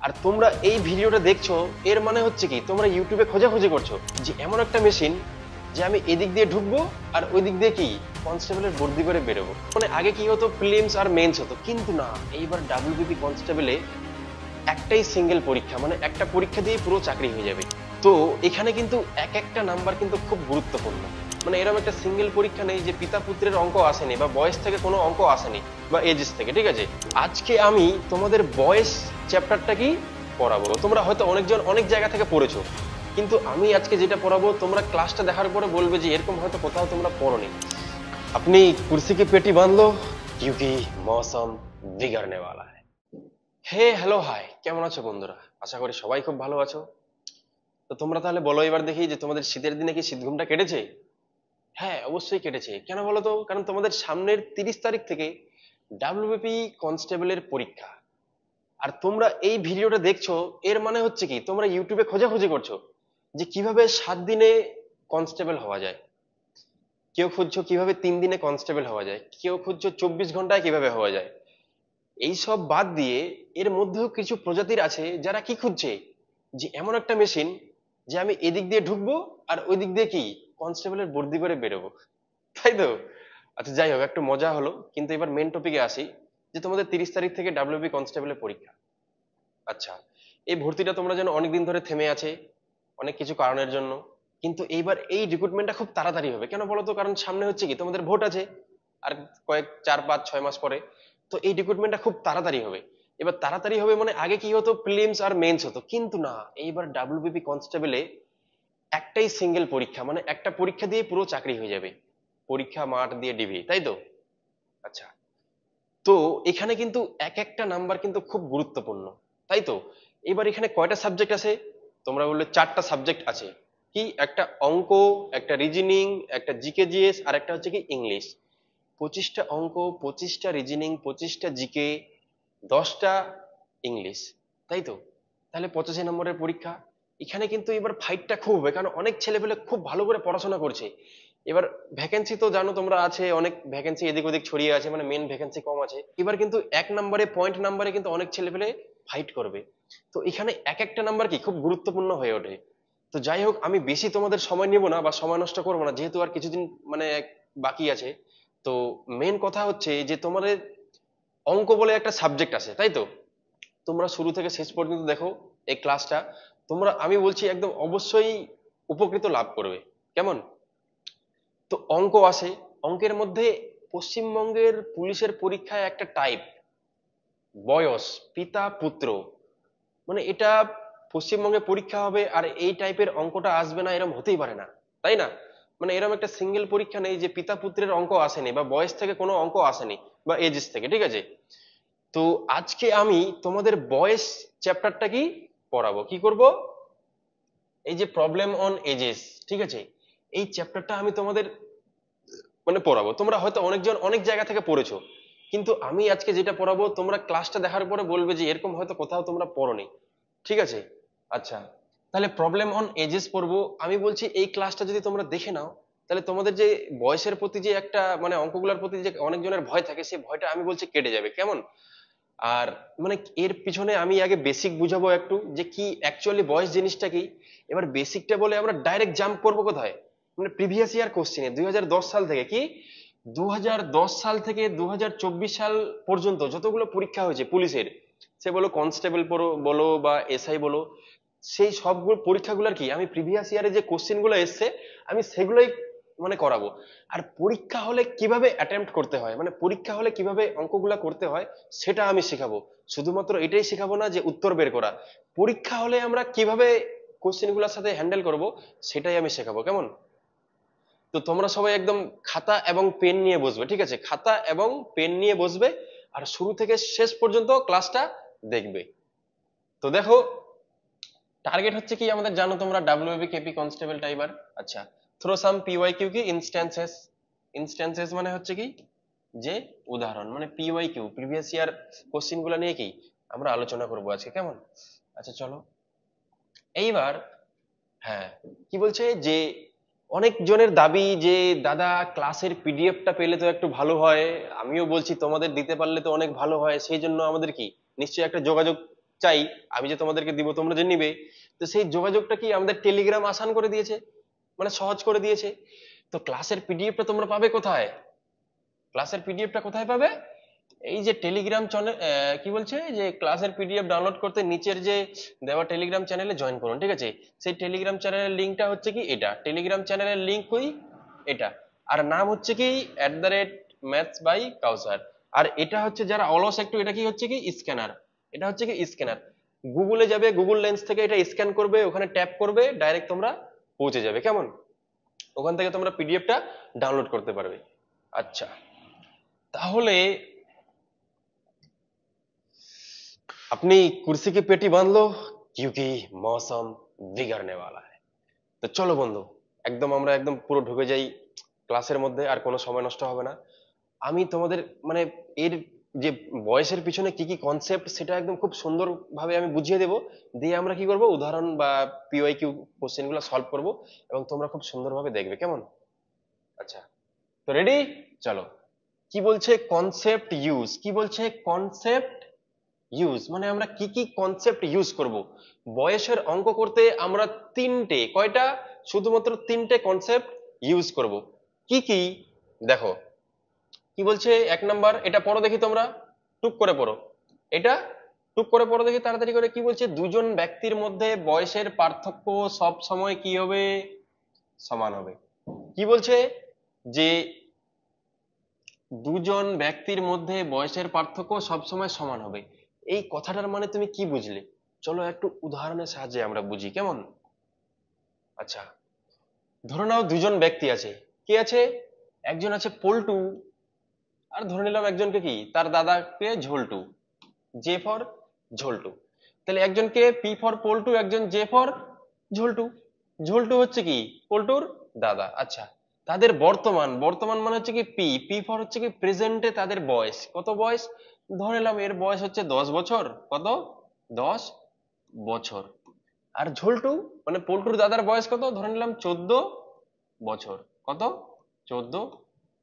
আর তোমরা এই ভিডিওটা দেখছো, এর মানে হচ্ছে কি তোমরা ইউটিউবে খোঁজাখুঁজি করছো যে এমন একটা মেশিন যে আমি এদিক দিয়ে ঢুকবো আর ওই দিক দিয়ে কি কনস্টেবলের বর্দি করে বেরোবো। মানে আগে কি হতো, প্রিলিমস আর মেন্স হতো, কিন্তু না, এইবার ডাব্লিউবিপি কনস্টেবলে একটাই সিঙ্গেল পরীক্ষা, মানে একটা পরীক্ষা দিয়ে পুরো চাকরি হয়ে যাবে। তো এখানে কিন্তু এক একটা নাম্বার কিন্তু খুব গুরুত্বপূর্ণ। মানে এরকম একটা সিঙ্গেল পরীক্ষা নেই যে পিতা পুত্রের অঙ্ক আসেনি বা বয়স থেকে কোনো অঙ্ক আসেনি বা এজেস থেকে, ঠিক আছে। আজকে আমি তোমাদের বয়স চ্যাপ্টারটা কি পড়াবো। তোমরা হয়তো অনেকজন অনেক জায়গা থেকে পড়েছো, কিন্তু আমি আজকে যেটা পড়াবো তোমরা ক্লাসটা দেখার পরে বলবে যে এরকম হয়তো কোথাও তোমরা পড়োনি। আপনি কুর্সি কি পেটি বাঁধ লো, क्योंकि मौसम बिगड़ने वाला है। হে হ্যালো হাই, কেমন আছো বন্ধুরা? আশা করি সবাই খুব ভালো আছো। তো তোমরা তাহলে বলো এবার দেখি যে তোমাদের শীতের দিনে কি শীত ঘুমটা কেটেছে? হ্যাঁ, অবশ্যই কেটেছে। কেন বলো তো? কারণ তোমাদের সামনের 30 তারিখ থেকে ডাব্লিউবিপি কনস্টেবলের পরীক্ষা। আর তোমরা এই ভিডিওটা দেখছো, এর মানে হচ্ছে কি তোমরা ইউটিউবে খোঁজাখুঁজি করছো যে কিভাবে 7 দিনে কনস্টেবল হওয়া যায়। কেউ খুঁজছো কিভাবে 3 দিনে কনস্টেবল হওয়া যায়, কেউ খুঁজছো 24 ঘন্টায় কিভাবে হওয়া যায়। এইসব বাদ দিয়ে এর মধ্যেও কিছু প্রজাতির আছে যারা কি খুঁজছে যে এমন একটা মেশিন যে আমি এদিক দিয়ে ঢুকবো আর ওই দিক দিয়ে কি কনস্টেবলের বর্দি করে বেরোবো, তাই তো? আচ্ছা যাই হোক, একটু মজা হলো, কিন্তু এবার মেন টপিকে আসি যে তোমাদের 30 তারিখ থেকে ডাব্লিউবি কনস্টেবলের পরীক্ষা। আচ্ছা, এই ভর্তিটা তোমরা যেন অনেকদিন ধরে থেমে আছে অনেক কিছু কারণের জন্য, কিন্তু এইবার এই রিক্রুটমেন্টটা খুব তাড়াতাড়ি হবে। কেন বলো তো? কারণ সামনে হচ্ছে কি তোমাদের ভোট আছে আর কয়েক 4 5 6 মাস পরে। তো এই রিক্রুটমেন্টটা খুব তাড়াতাড়ি হবে। এবার তাড়াতাড়ি হবে মানে আগে কি হতো, প্রিলিমস আর মেন্স হতো, কিন্তু না, এইবার ডাব্লিউবিপি কনস্টেবলে একটাই সিঙ্গেল পরীক্ষা, মানে একটা পরীক্ষা দিয়ে পুরো চাকরি হয়ে যাবে। পরীক্ষা মাঠ দিয়ে ডিবি, তাই তো? আচ্ছা, তো এখানে কিন্তু এক একটা নাম্বার কিন্তু খুব গুরুত্বপূর্ণ, তাই তো? এবার এখানে কয়টা সাবজেক্ট আছে? তোমরা বললে 4টা সাবজেক্ট আছে। কি? একটা অঙ্ক, একটা রিজনিং, একটা জিকে জিএস, আর একটা হচ্ছে কি ইংলিশ। 25টা অঙ্ক, 25টা রিজনিং, 25টা জিকে, 10টা ইংলিশ, তাই তো? তাহলে 85 নম্বরের পরীক্ষা। এখানে কিন্তু এবার ফাইটটা খুব হবে, কারণ অনেক ছেলেপেলে খুব ভালো করে পড়াশোনা করছে। এবার ভ্যাকেন্সি তো জানো তোমরা আছে, অনেক ভ্যাকেন্সি এদিক ওদিক ছড়িয়ে আছে, মানে মেন ভ্যাকেন্সি কম আছে। এবার কিন্তু 1 নম্বরে পয়েন্ট নাম্বারে কিন্তু অনেক ছেলেপেলে ফাইট করবে। তো এখানে এক একটা নাম্বার কি খুব গুরুত্বপূর্ণ হয়ে ওঠে। তো যাই হোক, আমি বেশি তোমাদের সময় নেব না বা সময় নষ্ট করবো না, যেহেতু আর কিছুদিন মানে বাকি আছে। তো মেন কথা হচ্ছে যে তোমাদের অঙ্ক বলে একটা সাবজেক্ট আছে, তাই তো? তোমরা শুরু থেকে শেষ পর্যন্ত দেখো এই ক্লাসটা, তোমরা আমি বলছি একদম অবশ্যই উপকৃত লাভ করবে। কেমন? তো অঙ্ক আসে, অঙ্কের মধ্যে পশ্চিমবঙ্গের পুলিশের পরীক্ষায় একটা টাইপ বয়স, পিতা পুত্র, মানে এটা পশ্চিমবঙ্গে পরীক্ষা হবে আর এই টাইপের অঙ্কটা আসবে না, এরকম হতেই পারে না, তাই না? মানে এরকম একটা সিঙ্গেল পরীক্ষা নেই যে পিতা পুত্রের অঙ্ক আসেনি বা বয়স থেকে কোনো অঙ্ক আসেনি বা এজেস থেকে, ঠিক আছে। তো আজকে আমি তোমাদের বয়েস চ্যাপ্টারটা কি পড়াবো, কি করব, এই যে প্রবলেম অন এজেস, ঠিক আছে। এই চ্যাপ্টারটা আমি তোমাদের মানে পড়াবো। তোমরা হয়তো অনেকজন অনেক জায়গা থেকে পড়েছো, কিন্তু আমি আজকে যেটা পড়াবো তোমরা ক্লাসটা দেখার পরে বলবে যে এরকম হয়তো কোথাও তোমরা পড়োনি, ঠিক আছে। আচ্ছা, তাহলে প্রবলেম অন এজেস পড়বো। আমি বলছি এই ক্লাসটা যদি তোমরা দেখে নাও, তাহলে তোমাদের যে বয়সের প্রতি যে একটা মানে অঙ্কগুলোর প্রতি যে অনেকজনের ভয় থাকে, সেই ভয়টা আমি বলছি কেটে যাবে, কেমন? আর মানে এর পিছনে আমি আগে বেসিক বুঝাবো একটু যে কি অ্যাকচুয়ালি বয়স জিনিসটা কি। এবার বেসিকটা বলে আমরা ডাইরেক্ট জাম্প করবো কোথায়, মানে প্রিভিয়াস ইয়ার কোশ্চেনে 2010 সাল থেকে কি 2010 সাল থেকে 2024 সাল পর্যন্ত যতগুলো পরীক্ষা হয়েছে পুলিশের, সে বলো কনস্টেবল বলো বা এসআই বলো, সেই সবগুলো পরীক্ষাগুলোর কি আমি প্রিভিয়াস ইয়ারে যে কোশ্চেন গুলো এসছে আমি সেগুলোই মানে করাবো। আর পরীক্ষা হলে কিভাবে অ্যাটেম্প্ট করতে হয়, মানে পরীক্ষা হলে কিভাবে অঙ্কগুলা করতে হয় সেটা আমি শেখাবো। শুধুমাত্র এটাই শেখাবো না যে উত্তর বের করা, পরীক্ষা হলে আমরা কিভাবে কোশ্চেন গুলোর সাথে হ্যান্ডেল করব সেটাই আমি শেখাবো, কেমন? তো তোমরা সবাই একদম খাতা এবং পেন নিয়ে বসবে, ঠিক আছে, খাতা এবং পেন নিয়ে বসবে আর শুরু থেকে শেষ পর্যন্ত ক্লাসটা দেখবে। তো দেখো, টার্গেট হচ্ছে কি আমাদের, জানো তোমরা ডাব্লিউবি কেপি কনস্টেবল টাইবার। আচ্ছা, থ্রো সাম পিওয়াই কিউ কি ইনস্ট্যান্সেস। ইনস্ট্যান্সেস মানে হচ্ছে কি যে উদাহরণ, মানে PY Q previous year question গুলো নিয়ে কি আমরা আলোচনা করবো আজকে, কেমন? আচ্ছা চলো এইবার, হ্যাঁ, কি বলছে যে অনেক জনের দাবি যে দাদা ক্লাসের পিডিএফটা পেলে তো একটু ভালো হয়। আমিও বলছি তোমাদের দিতে পারলে তো অনেক ভালো হয়, সেই জন্য আমাদের কি নিশ্চয়ই একটা যোগাযোগ চাই, আমি যে তোমাদেরকে দিব তোমরা যে নিবে, তো সেই যোগাযোগটা কি আমাদের টেলিগ্রাম আসান করে দিয়েছে, মানে সহজ করে দিয়েছে। তো ক্লাসের পিডিএফটা তোমরা পাবে কোথায়? ক্লাসের পিডিএফটা কোথায় পাবে? এই যে টেলিগ্রাম চ্যানেল, কি বলছে যে ক্লাসের পিডিএফ ডাউনলোড করতে নিচের যে দেওয়া টেলিগ্রাম চ্যানেলে জয়েন করুন, ঠিক আছে? সেই টেলিগ্রাম চ্যানেলের লিঙ্কটা হচ্ছে কি এটা, টেলিগ্রাম চ্যানেলের লিঙ্ক কই এটা, আর নাম হচ্ছে কি @maths by Kausar। আর এটা হচ্ছে যারা অলস একটু, এটা কি হচ্ছে কি স্ক্যানার, এটা হচ্ছে কি স্ক্যানার। গুগলে যাবে, গুগল লেন্স থেকে এটা স্ক্যান করবে, ওখানে ট্যাপ করবে, ডাইরেক্ট তোমরা পৌঁছে যাবে, কেমন? ওখান থেকে তোমরা পিডিএফটা ডাউনলোড করতে পারবে। আচ্ছা, তাহলে अपनी कुर्सी की पेटी बांध लो क्योंकि मौसम बिगड़ने वाला है। তো চলো বন্ধু, একদম আমরা একদম পুরো ঢুকে যাই ক্লাসের মধ্যে, আর কোনো সময় নষ্ট হবে না। আমি তোমাদের মানে এর যে বয়সের পিছনে কি কি কনসেপ্ট সেটা একদম খুব সুন্দর ভাবে আমি বুঝিয়ে দেব, দিয়ে আমরা কি করব উদাহরণ বা পিওয়াইকিউ কোশ্চেন গুলো সলভ করব, এবং তোমরা খুব সুন্দরভাবে দেখবে, কেমন? আচ্ছা, তো রেডি? চলো, কি বলছে কনসেপ্ট ইউজ, কি বলছে কনসেপ্ট ইউজ, মানে আমরা কি কি কনসেপ্ট ইউজ করব বয়সের অঙ্ক করতে। আমরা তিনটে, কয়টা? শুধুমাত্র তিনটে কনসেপ্ট ইউজ করব। কি কি? দেখো কি বলছে, এক নাম্বার, এটা পড়ো দেখি তোমরা, টুক করে পড়ো, এটা টুক করে পড়ো দেখি তাড়াতাড়ি করে। কি বলছে, দুজন ব্যক্তির মধ্যে বয়সের পার্থক্য সব সময় কি হবে? সমান হবে। কি বলছে যে দুজন ব্যক্তির মধ্যে বয়সের পার্থক্য সবসময় সমান হবে, এই কথাটার মানে তুমি কি বুঝলে? চলো একটু উদাহরণের সাহায্যে আমরা বুঝি, কেমন? আচ্ছা, ধরে নাও দুজন ব্যক্তি আছে, কে আছে? একজন আছে পল্টু, আর ধরে নিলাম একজনকে কি তার দাদাকে ঝোলটু, জে ফর ঝোলটু। তাহলে একজনকে পি ফর পল্টু, একজন জে ফর ঝোলটু। ঝোলটু হচ্ছে কি পল্টুর দাদা। আচ্ছা, তাদের বর্তমান, বর্তমান মানে হচ্ছে কি পি, পি ফর হচ্ছে কি প্রেজেন্টে তাদের বয়স, কত বয়স? ধরে নিলাম এর বয়স হচ্ছে 10 বছর, কত? 10 বছর। আর ঝোলটু মানে পল্টুর দাদার বয়স কত? ধরে নিলাম 14 বছর, কত? 14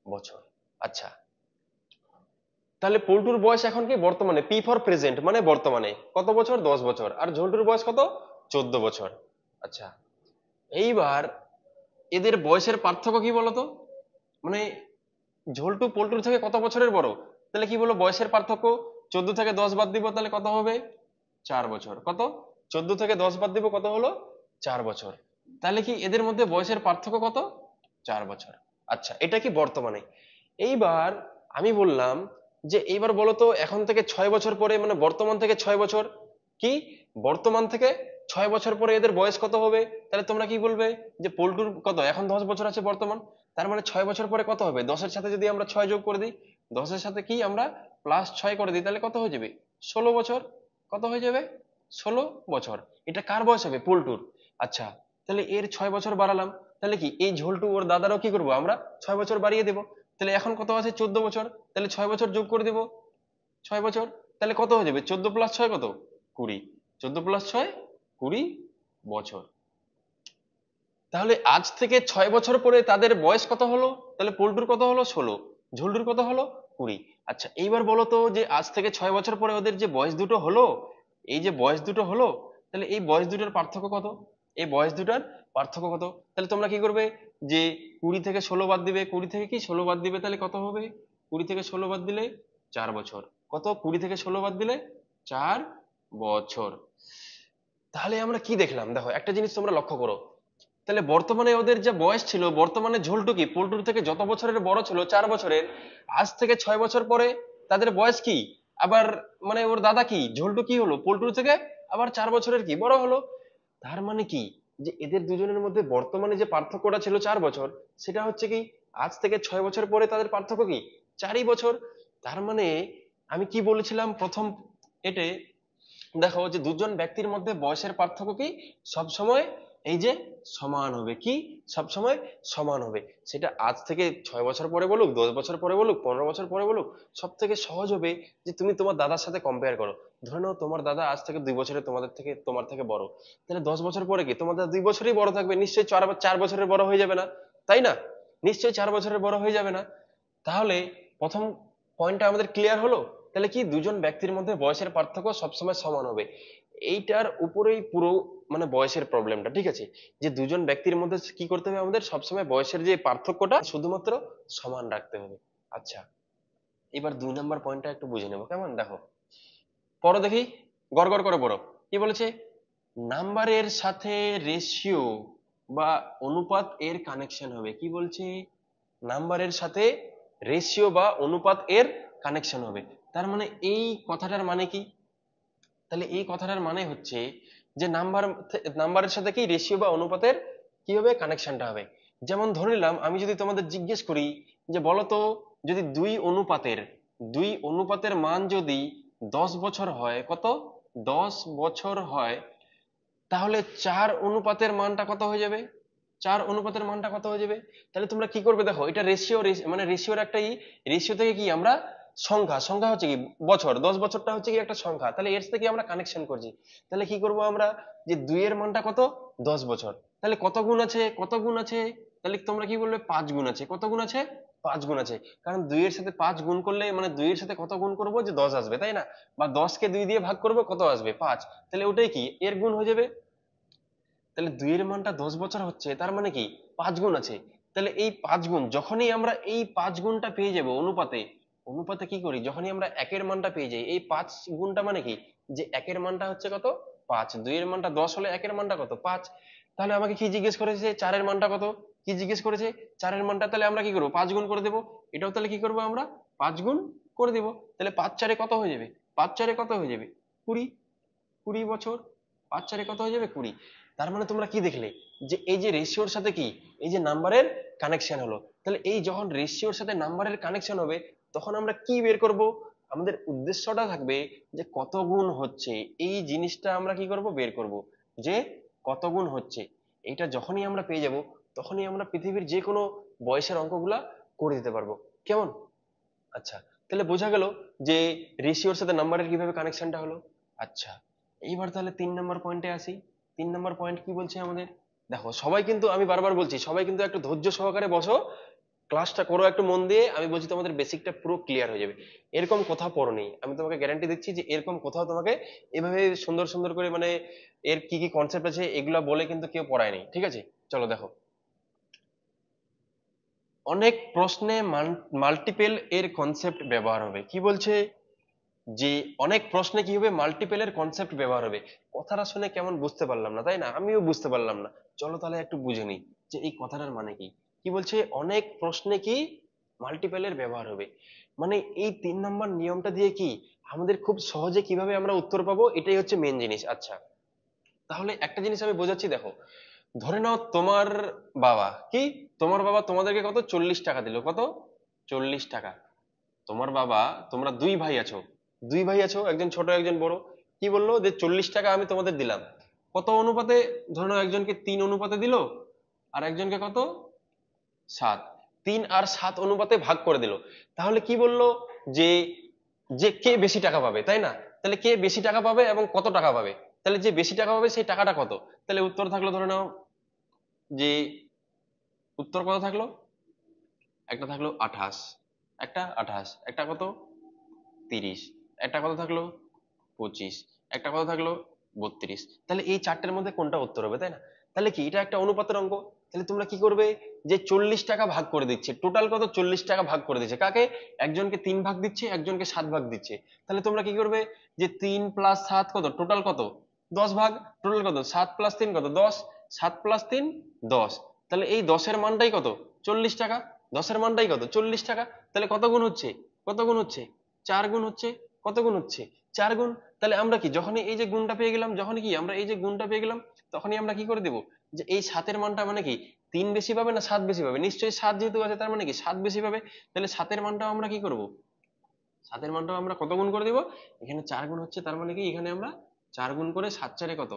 বছর। আচ্ছা, তাহলে পল্টুর বয়স এখন কি বর্তমানে, পি ফর প্রেজেন্ট মানে বর্তমানে কত বছর? 10 বছর। আর ঝন্টুর বয়স কত? 14 বছর। আচ্ছা, এইবার এদের বয়সের পার্থক্য কি বলতো? মানে ঝোলটু পল্টুর থেকে কত বছরের বড়? তাহলে কি বলো বয়সের পার্থক্য? 14 থেকে 10 বাদ দিব, তাহলে কত হবে? 4 বছর। কত? 14 থেকে 10 বাদ দিব, কত হলো? 4 বছর। তাহলে কি এদের মধ্যে বয়সের পার্থক্য কত? 4 বছর। আচ্ছা, এটা কি বর্তমানে। এইবার আমি বললাম যে এইবার বলো তো এখন থেকে 6 বছর পরে, মানে বর্তমান থেকে 6 বছর, কি বর্তমান থেকে 6 বছর পরে এদের বয়স কত হবে? তাহলে তোমরা কি বলবে যে পল্টুর কত এখন 10 বছর আছে বর্তমান, তার মানে 6 বছর পরে কত হবে? 10-এর সাথে যদি আমরা 6 যোগ করে দিই, 10-এর সাথে কি আমরা +6 করে দিই, তাহলে কত হয়ে যাবে? 16 বছর। কত হয়ে যাবে? 16 বছর। এটা কার বয়স হবে? পল্টুর। আচ্ছা, তাহলে এর 6 বছর বাড়ালাম, তাহলে কি এই ঝোলটু ওর দাদারও কি করবো আমরা 6 বছর বাড়িয়ে দেবো। তাহলে এখন কত আছে? 14 বছর। তাহলে 6 বছর যোগ করে দেবো, 6 বছর। তাহলে কত হয়ে যাবে? 14 + 6 কত? 20। 14 + 6 20 বছর। তাহলে আজ থেকে 6 বছর পরে তাদের বয়স কত হলো? তাহলে পল্টুর কত হলো? 16। ঝোলটুর কত হলো? 20। আচ্ছা, এইবার বলো তো যে আজ থেকে 6 বছর পরে ওদের যে বয়স দুটো হলো, এই যে বয়স দুটো হলো, তাহলে এই বয়স দুটোর পার্থক্য কত? এই বয়স দুটার পার্থক্য কত? তাহলে তোমরা কি করবে যে 20 থেকে 16 বাদ দিবে, 20 থেকে কি 16 বাদ দিবে, তাহলে কত হবে? 20 থেকে 16 বাদ দিলে 4 বছর। কত? 20 থেকে 16 বাদ দিলে 4 বছর। তাহলে আমরা কি দেখলাম? দেখো একটা জিনিস তোমরা লক্ষ্য করো, তাহলে বর্তমানে ওদের যে বয়স ছিল, বর্তমানে ঝোলটু কি পল্টুর থেকে যত বছরের বড় ছিল 4 বছরের, আজ থেকে 6 বছর পরে তাদের বয়স কি আবার, মানে ওর দাদা কি ঝোলটু কি হলো পল্টুর থেকে আবার 4 বছরের কি বড় হলো। তার মানে কি যে এদের দুজনের মধ্যে বর্তমানে যে পার্থক্যটা ছিল 4 বছর, সেটা হচ্ছে কি আজ থেকে 6 বছর পরে তাদের পার্থক্য কি 4ই বছর। তার মানে আমি কি বলেছিলাম প্রথম এতে, দেখো যে দুজন ব্যক্তির মধ্যে বয়সের পার্থক্য কি সব সময় এই যে সমান হবে, কি সব সময় সমান হবে। সেটা আজ থেকে 6 বছর পরে বলুক, 10 বছর পরে বলুক, 15 বছর পরে বলুক, সব থেকে সহজ হবে যে তুমি তোমার দাদার সাথে কম্পেয়ার করো। ধরে নাও তোমার দাদা আজ থেকে 2 বছরে তোমার থেকে বড়, তাহলে 10 বছর পরে কি তোমার দাদা 2 বছরই বড় থাকবে, নিশ্চয়ই 4 বছরের বড় হয়ে যাবে না, তাই না? নিশ্চয়ই 4 বছরের বড় হয়ে যাবে না। তাহলে প্রথম পয়েন্টটা আমাদের ক্লিয়ার হলো। তাহলে কি দুজন ব্যক্তির মধ্যে বয়সের পার্থক্য সবসময় সমান হবে। এইটার উপরেই পুরো মানে বয়সের প্রবলেমটা, ঠিক আছে, যে দুজন ব্যক্তির মধ্যে কি করতে হবে, আমাদের সবসময় বয়সের যে পার্থক্যটা শুধুমাত্র সমান রাখতে হবে। আচ্ছা, এবার 2 নম্বর পয়েন্টটা একটু বুঝে নেবো, কেমন দেখো, পড়ো দেখি, গড় গড় করে পড়ো। কি বলেছে, নাম্বারের সাথে রেশিও বা অনুপাত এর কানেকশন হবে। কি বলছে, নাম্বারের সাথে রেশিও বা অনুপাত এর কানেকশন হবে। তার মানে এই কথাটার মানে কি, তাহলে এই কথাটার মানে হচ্ছে যে নাম্বারের সাথে কি রেশিও বা অনুপাতের কি হবে, কানেকশনটা হবে। যেমন ধরে নিলাম আমি যদি তোমাদের জিজ্ঞেস করি যে বলো তো, যদি দুই অনুপাতের মান যদি 10 বছর হয়, কত, 10 বছর হয়, তাহলে 4 অনুপাতের মানটা কত হয়ে যাবে, 4 অনুপাতের মানটা কত হয়ে যাবে। তাহলে তোমরা কি করবে, দেখো এটা রেশিও, মানে রেশিওর একটা রেশিও থেকে কি আমরা সংখ্যা, সংখ্যা হচ্ছে কি বছর, 10 বছরটা হচ্ছে কি একটা সংখ্যা, তাহলে এর থেকে আমরা কানেকশন করছি। তাহলে কি করব আমরা, যে 2 এর মানটা কত, 10 বছর, তাহলে কত গুণ আছে, কত গুণ আছে, তাহলে তোমরা কি বলবে 5 গুণ আছে, কত গুণ আছে, 5 গুণ আছে। কারণ 2 এর সাথে 5 গুণ করলে মানে 2 এর সাথে কত গুণ করবো, যে 10 আসবে, তাই না, বা 10কে 2 দিয়ে ভাগ করবো, কত আসবে, 5, তাহলে ওটাই কি এর গুণ হয়ে যাবে। তাহলে 2 এর মানটা 10 বছর হচ্ছে, তার মানে কি 5 গুণ আছে। তাহলে এই 5 গুণ, যখনই আমরা এই 5 গুণটা পেয়ে যাব অনুপাতে, অনুপাতে কি করি, যখনই আমরা 1 এর মানটা পেয়ে যাই, এই 5 গুণটা মানে কি, যে 1 এর মানটা হচ্ছে কত, 5, 2 এর মানটা 10 হলে 1 এর মানটা কত, 5। তাহলে আমাকে কি জিজ্ঞেস করেছে, 4 এর মানটা কত, কি জিজ্ঞেস করেছে, 4 এর মানটা, তাহলে আমরা কি করবো, 5 গুণ করে দেবো। এটাও তাহলে কি করবো আমরা, 5 গুণ করে দেবো। তাহলে 5 4 কত হয়ে যাবে, 5 4 কত হয়ে যাবে, 20, 20 বছর, 5 4 কত হয়ে যাবে, 20। তার মানে তোমরা কি দেখলে, যে এই যে রেশিওর সাথে কি, এই যে নাম্বারের কানেকশন হলো। তাহলে এই যখন রেশিওর সাথে নাম্বারের কানেকশন হবে, তখন আমরা কি বের করব, আমাদের উদ্দেশ্যটা থাকবে যে কত গুণ হচ্ছে, এই জিনিসটা আমরা কি করব, বের করব, যে কত গুণ হচ্ছে। এটা যখনই আমরা পেয়ে যাব, তখনই আমরা পৃথিবীর যে কোনো বয়সের অঙ্কগুলা করে দিতে পারবো, কেমন। আচ্ছা, তাহলে বোঝা গেল যে রেশিওর সাথে নাম্বারের কিভাবে কানেকশনটা হলো। আচ্ছা, এইবার তাহলে 3 নম্বর পয়েন্টে আসি। 3 নম্বর পয়েন্ট কি বলছে আমাদের, দেখো সবাই কিন্তু, আমি বারবার বলছি, সবাই কিন্তু একটু ধৈর্য সহকারে বসো, ক্লাসটা করো একটু মন দিয়ে, আমি বলছি তোমাদের বেসিকটা পুরো ক্লিয়ার হয়ে যাবে। এরকম কোথাও পড়ো নেই, আমি তোমাকে গ্যারান্টি দিচ্ছি যে এরকম কোথাও তোমাকে এভাবে সুন্দর সুন্দর করে মানে এর কি কি কনসেপ্ট আছে এগুলা বলে কিন্তু কেউ পড়ায়নি, ঠিক আছে। চলো দেখো, অনেক প্রশ্নে মাল্টিপেল এর কনসেপ্ট ব্যবহার হবে। কি বলছে, যে অনেক প্রশ্নে কি হবে, মাল্টিপেলের কনসেপ্ট ব্যবহার হবে। কথাটা শুনে কেমন বুঝতে পারলাম না, তাই না, আমিও বুঝতে পারলাম না। চলো তাহলে একটু বুঝে নিই যে এই কথাটার মানে কি। কি বলছে, অনেক প্রশ্নে কি মাল্টিপেলের ব্যবহার হবে, মানে এই 3 নম্বর নিয়মটা দিয়ে কি আমাদের খুব সহজে কিভাবে আমরা উত্তর পাবো, এটাই হচ্ছে মেন জিনিস। আচ্ছা, তাহলে একটা জিনিস আমি বোঝাচ্ছি, দেখো, ধরে নাও তোমার বাবা কি, তোমার বাবা তোমাদেরকে কত 40 টাকা দিল, কত, 40 টাকা। তোমার বাবা, তোমরা দুই ভাই আছো, একজন ছোট একজন বড়। কি বললো, যে 40 টাকা আমি তোমাদের দিলাম, কত অনুপাতে, ধরে নাও একজনকে 3 অনুপাতে দিল, আর একজনকে কত, 7, 3 আর 7 অনুপাতে ভাগ করে দিল। তাহলে কি বললো, যে যে কে বেশি টাকা পাবে, তাই না, তাহলে কে বেশি টাকা পাবে এবং কত টাকা পাবে, তাহলে যে বেশি টাকা পাবে সেই টাকাটা কত। তাহলে উত্তর থাকলো, ধরে নাও যে উত্তর কত থাকলো, একটা থাকলো 28, একটা কত 30, একটা কত থাকলো 25, একটা কত থাকলো 32। তাহলে এই চারটের মধ্যে কোনটা উত্তর হবে, তাই না। তাহলে কি এটা একটা অনুপাতের অঙ্ক। তাহলে তোমরা কি করবে, যে 40 টাকা ভাগ করে দিচ্ছে, টোটাল কত 40 টাকা ভাগ করে দিচ্ছে কাকে, একজনকে 3 ভাগ দিচ্ছে, একজনকে 7 ভাগ দিচ্ছে। তাহলে তোমরা কি করবে, যে 3 + 7 কত, টোটাল কত, 10 ভাগ, টোটাল কত 7 + 3 কত 10, 7 + 3 10। তাহলে এই 10-এর মানটাই কত, 40 টাকা, 10-এর মানটাই কত, 40 টাকা। তাহলে কত গুণ হচ্ছে, কত গুণ হচ্ছে, 4 গুণ হচ্ছে, কত গুণ হচ্ছে, 4 গুণ। তাহলে আমরা কি, যখনই এই যে গুণটা পেয়ে গেলাম, যখনই কি আমরা এই যে গুণটা পেয়ে গেলাম, তখনই আমরা কি করে দেব, যে এই 7-এর মানটা মানে কি 3 বেশি পাবে না 7 বেশি পাবে, নিশ্চয়ই 7 যেহেতু আছে তার মানে কি 7 বেশি পাবে। তাহলে 7-এর মানটাও আমরা কি করব, 7-এর মানটাও আমরা কত গুণ করে দেব, এখানে 4 গুণ হচ্ছে, তার মানে কি এখানে আমরা 4 গুণ করে 7 4 কত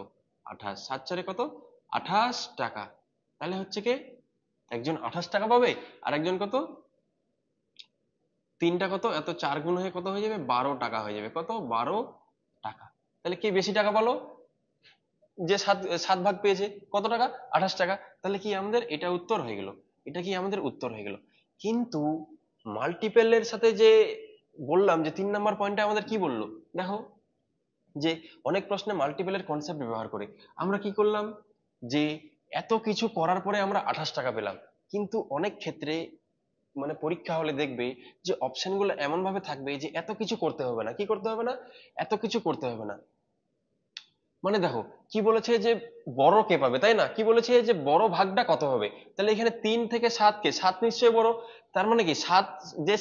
28, 7 4 কত 28 টাকা। তাহলে হচ্ছে কি একজন 28 টাকা পাবে, আর একজন কত, তিনটা কত, এত 4 গুণ হয়ে কত হয়ে যাবে, 12 টাকা হয়ে যাবে, কত 12 টাকা। তাহলে কে বেশি টাকা পালো, যে সাত সাত ভাগ পেয়েছে, কত টাকা 28 টাকা। তাহলে কি আমাদের এটা উত্তর হয়ে গেল, এটা কি আমাদের উত্তর হয়ে গেল। কিন্তু মাল্টিপেলের সাথে যে বললাম যে 3 নম্বর পয়েন্টে আমাদের কি বললো, দেখো যে অনেক প্রশ্নে মাল্টিপলের কনসেপ্ট ব্যবহার করে আমরা কি করলাম, যে এত কিছু করার পরে আমরা 28 টাকা পেলাম। কিন্তু অনেক ক্ষেত্রে মানে পরীক্ষা হলে দেখবে যে অপশন গুলো এমন ভাবে থাকবে যে এত কিছু করতে হবে না, কি করতে হবে না, এত কিছু করতে হবে না। মানে দেখো কি বলেছে যে বড় কে পাবে, তাই না, কি বলেছে যে বড় ভাগটা কত হবে। তাহলে এখানে 3 থেকে 7 কে, 7 নিশ্চয়ই বড়। তার মানে কি 7, যে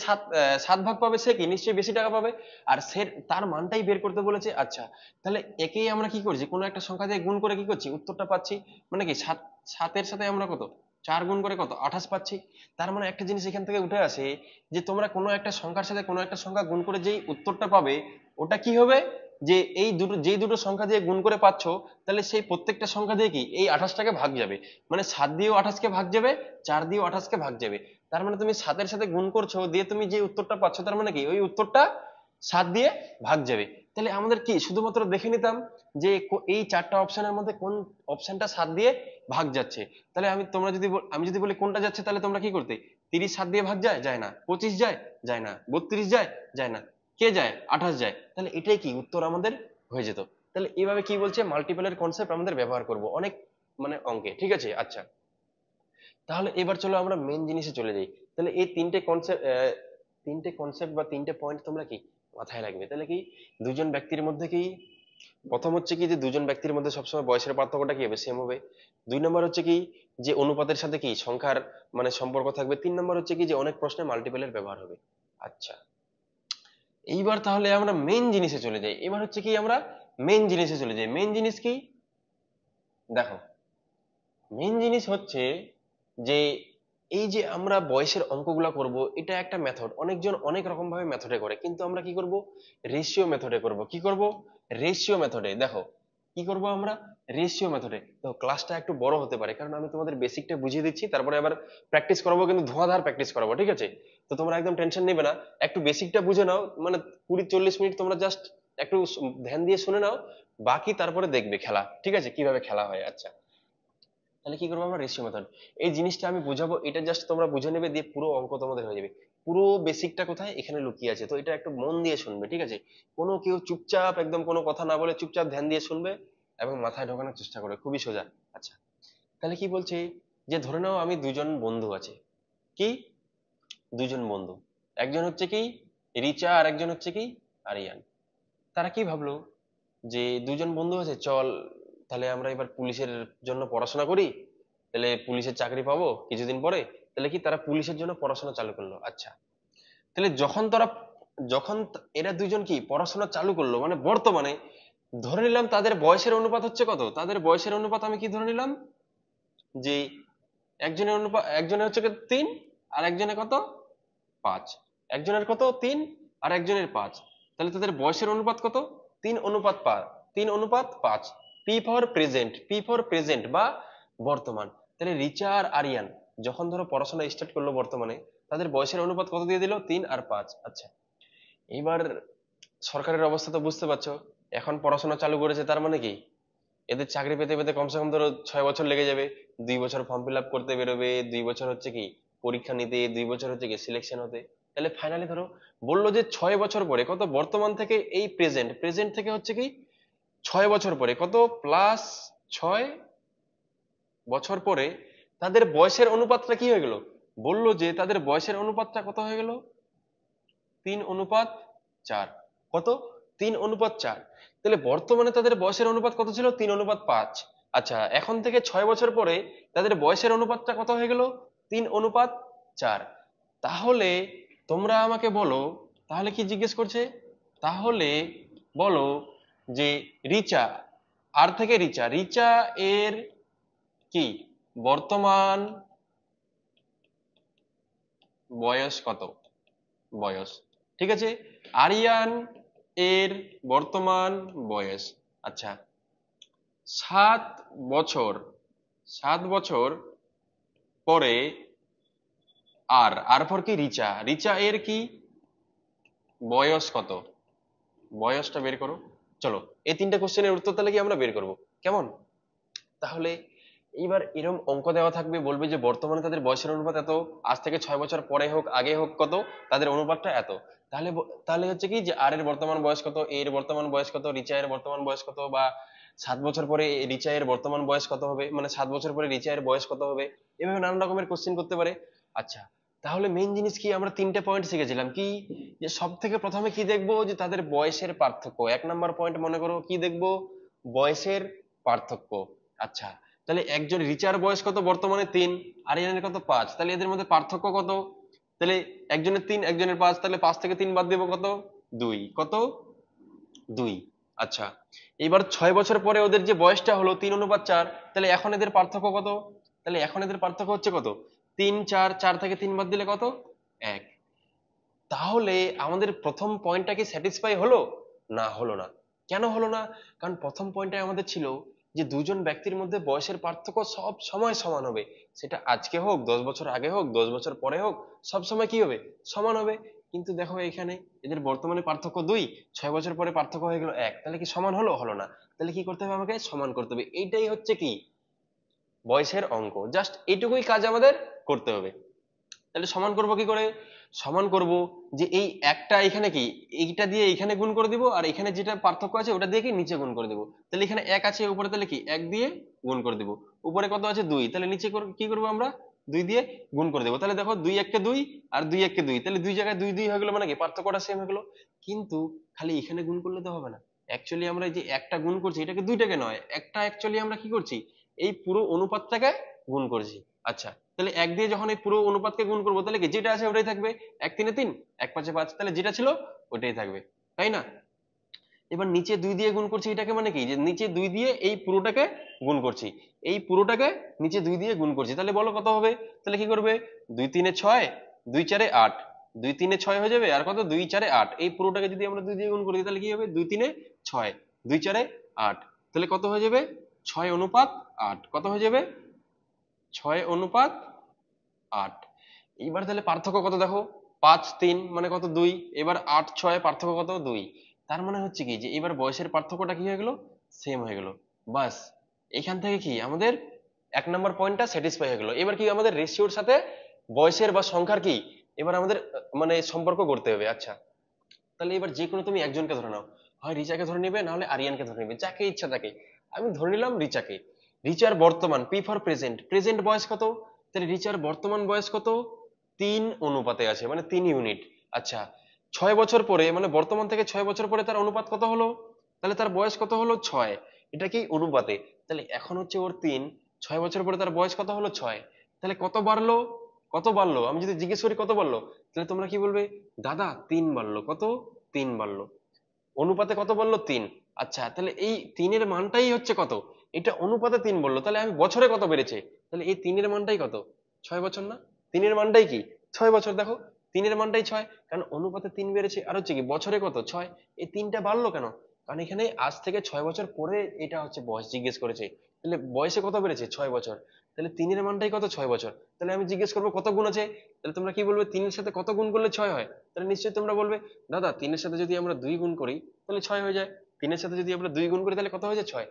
7 ভাগ পাবে সে কি নিশ্চয়ই বেশি টাকা পাবে। আর সে তার মানটাই বের করতে বলেছে। আচ্ছা, তাহলে একেই আমরা কি করছি, কোনো একটা সংখ্যা দিয়ে গুণ করে কি করছি, উত্তরটা পাচ্ছি। মানে কি 7 এর সাথে আমরা কত 4 গুণ করে কত 28 পাচ্ছি। তার মানে একটা জিনিস এখান থেকে উঠে আসে, যে তোমরা কোনো একটা সংখ্যার সাথে কোনো একটা সংখ্যা গুণ করে যেই উত্তরটা পাবে, ওটা কি হবে, যে এই দুটো যেই দুটো সংখ্যা দিয়ে গুণ করে পাচ্ছ, তাহলে সেই প্রত্যেকটা সংখ্যা দিয়ে কি এই 28টাকে ভাগ যাবে। মানে 7 দিয়েও 28কে ভাগ যাবে, 4 দিয়েও 28কে ভাগ যাবে। তার মানে তুমি 7 এর সাথে গুণ করছো, দিয়ে তুমি যে উত্তরটা পাচ্ছ, তার মানে কি ওই উত্তরটা 7 দিয়ে ভাগ যাবে। তাহলে আমাদের কি শুধুমাত্র দেখে নিতাম যে এই 4টা অপশনের মধ্যে কোন অপশনটা 7 দিয়ে ভাগ যাচ্ছে। তাহলে আমি যদি বলি কোনটা যাচ্ছে, তাহলে তোমরা কি করতে, 30 7 দিয়ে ভাগ যায়, যায় না। 25 যায়, যায় না। 32 যায়, যায় না। কে যায়, 28 যায়। তাহলে এটাই কি উত্তর আমাদের হয়ে যেত। তাহলে এইভাবে কি বলছে, মাল্টিপলের কনসেপ্ট আমাদের ব্যবহার করব অনেক মানে অঙ্কে, ঠিক আছে। আচ্ছা, তাহলে এবার চলো আমরা মেন জিনিসে চলে যাই। তাহলে এই তিনটে কনসেপ্ট বা তিনটে পয়েন্ট তোমরা কি মাথায় রাখবে। তাহলে কি দুজন ব্যক্তির মধ্যে কি, প্রথম হচ্ছে কি যে দুজন ব্যক্তির মধ্যে সবসময় বয়সের পার্থক্যটা কি হবে, সেম হবে। 2 নম্বর হচ্ছে কি যে অনুপাতের সাথে কি সংখ্যার মানে সম্পর্ক থাকবে। 3 নম্বর হচ্ছে কি যে অনেক প্রশ্নে মাল্টিপলের ব্যবহার হবে। আচ্ছা, এইবার তাহলে আমরা মেন জিনিসে চলে যাই। এবার হচ্ছে কি আমরা মেন জিনিসে চলে যাই। মেন জিনিস কি, দেখো মেন জিনিস হচ্ছে যে এই যে আমরা বয়সের অঙ্কগুলা করব, এটা একটা মেথড। অনেকজন অনেক রকম ভাবে মেথডে করে, কিন্তু আমরা কি করব, রেশিও মেথডে করব। কি করব, রেশিও মেথডে। দেখো কি করব আমরা, রেশিও মেথডে। তো ক্লাসটা একটু বড় হতে পারে, কারণ আমি তোমাদের বেসিকটা বুঝিয়ে দিচ্ছি, তারপরে আবার প্র্যাকটিস করাবো, কিন্তু ধোঁয়াধার প্র্যাকটিস করাবো, ঠিক আছে। তো তোমরা একদম টেনশন নেবে না, একটু বেসিকটা বুঝে নাও, মানে 20 40 মিনিট তোমরা জাস্ট একটু ধ্যান দিয়ে শুনে নাও, বাকি তারপরে দেখবে খেলা, ঠিক আছে, কিভাবে খেলা হয়। আচ্ছা, তাহলে কি করবো আমরা, রেশিও মেথড। এই জিনিসটা আমি বুঝাবো, এটা জাস্ট তোমরা বুঝে নেবে, দিয়ে পুরো অঙ্ক তোমাদের হয়ে যাবে। পুরো বেসিকটা কোথায়, এখানে লুকিয়ে আছে। তো এটা একটু মন দিয়ে শুনবে, ঠিক আছে। কোনো কেউ চুপচাপ একদম কোনো কথা না বলে চুপচাপ ধ্যান দিয়ে শুনবে এবং মাথায় ঢোকানোর চেষ্টা করবে, খুবই সোজা। আচ্ছা, তাহলে কি বলছে, যে ধরে নাও আমি দুজন বন্ধু আছে, কি দুজন বন্ধু, একজন হচ্ছে কি রিচা আর একজন হচ্ছে কি আরিয়ান। তারা কি ভাবলো, যে দুজন বন্ধু আছে, চল তাহলে আমরা এবার পুলিশের জন্য পড়াশোনা করি, তাহলে পুলিশের চাকরি পাবো কিছুদিন পরে। তাহলে কি তারা পুলিশের জন্য পড়াশোনা চালু করলো। আচ্ছা, তাহলে এরা দুজন কি পড়াশোনা চালু করলো, মানে বর্তমানে ধরে নিলাম তাদের বয়সের অনুপাত হচ্ছে কত, তাদের বয়সের অনুপাত আমি কি ধরে নিলাম, যে একজনের হচ্ছে কি 3, আর একজনের কত 5। একজনের কত 3, আর একজনের 5। তাহলে তাদের বয়সের অনুপাত কত, 3:5, 3:5। পি ফর প্রেজেন্ট বা বর্তমান। তাহলে রিচা আর আরিয়ান যখন ধরো পড়াশোনা স্টার্ট করলো বর্তমানে, তাদের বয়সের অনুপাত কত দিয়ে দিল, 3 আর 5। আচ্ছা, এইবার সরকারের অবস্থা তো বুঝতে পারছো, এখন পড়াশোনা চালু করেছে, তার মানে কি এদের চাকরি পেতে পেতে কমসে কম ধরো 6 বছর লেগে যাবে। 2 বছর ফর্ম ফিল আপ করতে বেরোবে, 2 বছর হচ্ছে কি পরীক্ষা নিতে, 2 বছর হচ্ছে কি সিলেকশন হতে। তাহলে ফাইনালি ধরো বললো যে 6 বছর পরে কত, বর্তমান থেকে এই প্রেজেন্ট, প্রেজেন্ট থেকে হচ্ছে কি 6 বছর পরে কত, +6 বছর পরে তাদের বয়সের অনুপাতটা কি হয়ে গেল। বললো যে তাদের বয়সের অনুপাতটা কত হয়ে গেল, 3:4। কত, 3:4। তাহলে বর্তমানে তাদের বয়সের অনুপাত কত ছিল, 3:5। আচ্ছা, এখন থেকে 6 বছর পরে তাদের বয়সের অনুপাতটা কত হয়ে গেল, 3:4। তাহলে তোমরা আমাকে বলো, তাহলে কি জিজ্ঞেস করছে, তাহলে বলো যে রিচা, আর থেকে রিচা, রিচা এর কি বর্তমান বয়স কত, বয়স, ঠিক আছে। আরিয়ান এর বর্তমান বয়স। আচ্ছা, 7 বছর, 7 বছর পরে, আর পর কি রিচা, রিচা এর কি বয়স কত, বয়সটা বের করো। চলো এই 3টে কোশ্চেনের উত্তর তাহলে কি আমরা বের করব, কেমন। তাহলে এইবার এরকম অঙ্ক দেওয়া থাকবে, বলবে যে বর্তমানে তাদের বয়সের অনুপাত এত, আজ থেকে 6 বছর পরে হোক আগে হোক কত, তাদের অনুপাতটা এত। তাহলে তাহলে হচ্ছে কি যে আর এর বর্তমান বয়স কত, এ এর বর্তমান বয়স কত, রিচা এর বর্তমান বয়স কত, বা 7 বছর পরে রিচা এর বর্তমান বয়স কত হবে, মানে 7 বছর পরে রিচা এর বয়স কত হবে, এভাবে নানান রকমের কোশ্চেন করতে পারে। আচ্ছা, তাহলে মেইন জিনিস কি, আমরা 3টে পয়েন্ট শিখেছিলাম কি, যে সব থেকে প্রথমে কি দেখবো, যে তাদের বয়সের পার্থক্য। 1 নম্বর পয়েন্ট মনে করো কি দেখবো, বয়সের পার্থক্য। আচ্ছা, তাহলে একজন রিচার বয়স কত বর্তমানে 3, আরিয়ানের কত 5, তাহলে এদের মধ্যে পার্থক্য কত, তাহলে একজনের 3 একজনের 5, তাহলে 5 থেকে 3 বাদ দেবো কত, 2, কত 2। আচ্ছা, এবার 6 বছর পরে ওদের যে বয়সটা হলো 3:4, তাহলে এখন এদের পার্থক্য কত, তাহলে এখন এদের পার্থক্য হচ্ছে কত, 3 4, 4 থেকে 3 বাদ দিলে কত, 1। তাহলে আমাদের প্রথম পয়েন্টটা কি স্যাটিসফাই হলো, না হলো না। কেন হলো না, কারণ প্রথম পয়েন্টে আমাদের ছিল যে দুজন ব্যক্তির মধ্যে বয়সের পার্থক্য সব সময় সমান হবে, সেটা আজকে হোক, 10 বছর আগে হোক, 10 বছর পরে হোক, সব সময় কি হবে, সমান হবে। কিন্তু দেখো এখানে এদের বর্তমানে পার্থক্য 2, 6 বছর পরে পার্থক্য হয়ে গেল 1, তাহলে কি সমান হলো, হলো না। তাহলে কি করতে হবে, আমাকে সমান করতে হবে। এইটাই হচ্ছে কি বয়সের অঙ্ক, জাস্ট এইটুকুই কাজ আমাদের করতে হবে। তাহলে সমান করব কি করে, সমান করব যে এই একটা এখানে কি, এইটা দিয়ে এখানে গুণ করে দিব, আর এখানে যেটা পার্থক্য আছে ওটা দিয়ে কি নিচে গুণ করে দিব। তাহলে এখানে 1 আছে উপরে, তাহলে কি 1 দিয়ে গুণ করে দিব। উপরে কত আছে 2, তাহলে নিচে কি করব আমরা, 2 দিয়ে গুণ করে দেবো। তাহলে দেখো 2 1 কে 2 আর 2 1 কে 2, তাহলে দুই জায়গায় 2 2 হয়ে গেল, মানে কি পার্থক্যটা সেম হয়ে গেল। কিন্তু খালি এখানে গুণ করলে তো হবে না, অ্যাকচুয়ালি আমরা এই যে একটা গুণ করছি এটাকে দুইটাকে নয়, একটা অ্যাকচুয়ালি আমরা কি করছি, এই পুরো অনুপাতটাকে গুণ করছি। আচ্ছা, তাহলে 1 দিয়ে যখন এই পুরো অনুপাতকে গুণ করবো, তাহলে কি যেটা আছে ওটাই থাকবে, 1 3 3, 1 5 5, তাহলে যেটা ছিল ওটাই থাকবে, তাই না। এবার নিচে 2 দিয়ে গুণ করছি, এটাকে মানে কি, যে নিচে 2 দিয়ে এই পুরোটাকে গুণ করছি, এই পুরোটাকে নিচে 2 দিয়ে গুণ করছি। তাহলে বলো কত হবে, তাহলে কি করবে, 2 3 6, 2 4 8, 2 3 6 হয়ে যাবে, আর কত 2 4 8, এই পুরোটাকে যদি আমরা 2 দিয়ে গুণ করি তাহলে কি হবে, 2 3 6, 2 4 8, তাহলে কত হয়ে যাবে, 6:8, কত হয়ে যাবে, 6:8। এইবার তাহলে পার্থক্য কত দেখো, 5 3 মানে কত 2, এবার 8 6 পার্থক্য কত 2। তার মানে হচ্ছে কি যে এবার বয়সের পার্থক্যটা কি হয়ে গেল, সেম হয়ে গেল। বাস, এখান থেকে কি আমাদের 1 নম্বর পয়েন্টটা স্যাটিসফাই হয়ে গেল। এবার কি আমাদের রেশিওর সাথে বয়সের বা সংখ্যার কি এবার আমাদের মানে সম্পর্ক করতে হবে। আচ্ছা, তাহলে এবার যে কোনো তুমি একজনকে ধরে নাও, হয় রিচাকে ধরে নিবে, না হলে আরিয়ানকে ধরে নিবে, যাকে ইচ্ছা তাকে। আমি ধরে নিলাম রিচাকে। রিচার বর্তমান, পি ফর প্রেজেন্ট, প্রেজেন্ট বয়স কত, তাহলে রিচার বর্তমান বয়স কত, 3 অনুপাতে আছে, মানে 3 ইউনিট। আচ্ছা, 6 বছর পরে, মানে বর্তমান থেকে 6 বছর পরে তার অনুপাত কত হলো, তাহলে তার বয়স কত হলো 6, এটা কি অনুপাতে। তাহলে এখন হচ্ছে ওর 3, 6 বছর পরে তার বয়স কত হলো 6, তাহলে কত বাড়লো, কত বাড়লো, আমি যদি জিজ্ঞেস করি কত বাড়লো, তাহলে তোমরা কি বলবে, দাদা 3 বাড়লো, কত 3 বাড়লো, অনুপাতে কত বললো 3। আচ্ছা, তাহলে এই 3-এর মানটাই হচ্ছে কত, এটা অনুপাতে 3 বললো, তাহলে আমি বছরে কত বেড়েছে, তাহলে এই 3-এর মানটাই কত, 6 বছর না, 3-এর মানটাই কি 6 বছর। দেখো 3-এর মানটাই 6, কারণ অনুপাতে 3 বেড়েছে, আর হচ্ছে কি বছরে কত 6, এই 3টা বাড়লো কেন, কারণ এখানে আজ থেকে 6 বছর পরে এটা হচ্ছে বয়স জিজ্ঞেস করেছে, তাহলে বয়সে কত বেড়েছে 6 বছর, তাহলে 3-এর মানটাই কত 6 বছর। তাহলে আমি জিজ্ঞেস করবো কত গুণ আছে, তাহলে তোমরা কি বলবে, 3-এর সাথে কত গুণ করলে 6 হয়, তাহলে নিশ্চয়ই তোমরা বলবে, দাদা 3-এর সাথে যদি আমরা 2 গুণ করি তাহলে 6 হয়ে যায়, 3-এর সাথে যদি আমরা 2 গুণ করি তাহলে কত হয়ে যায় 6।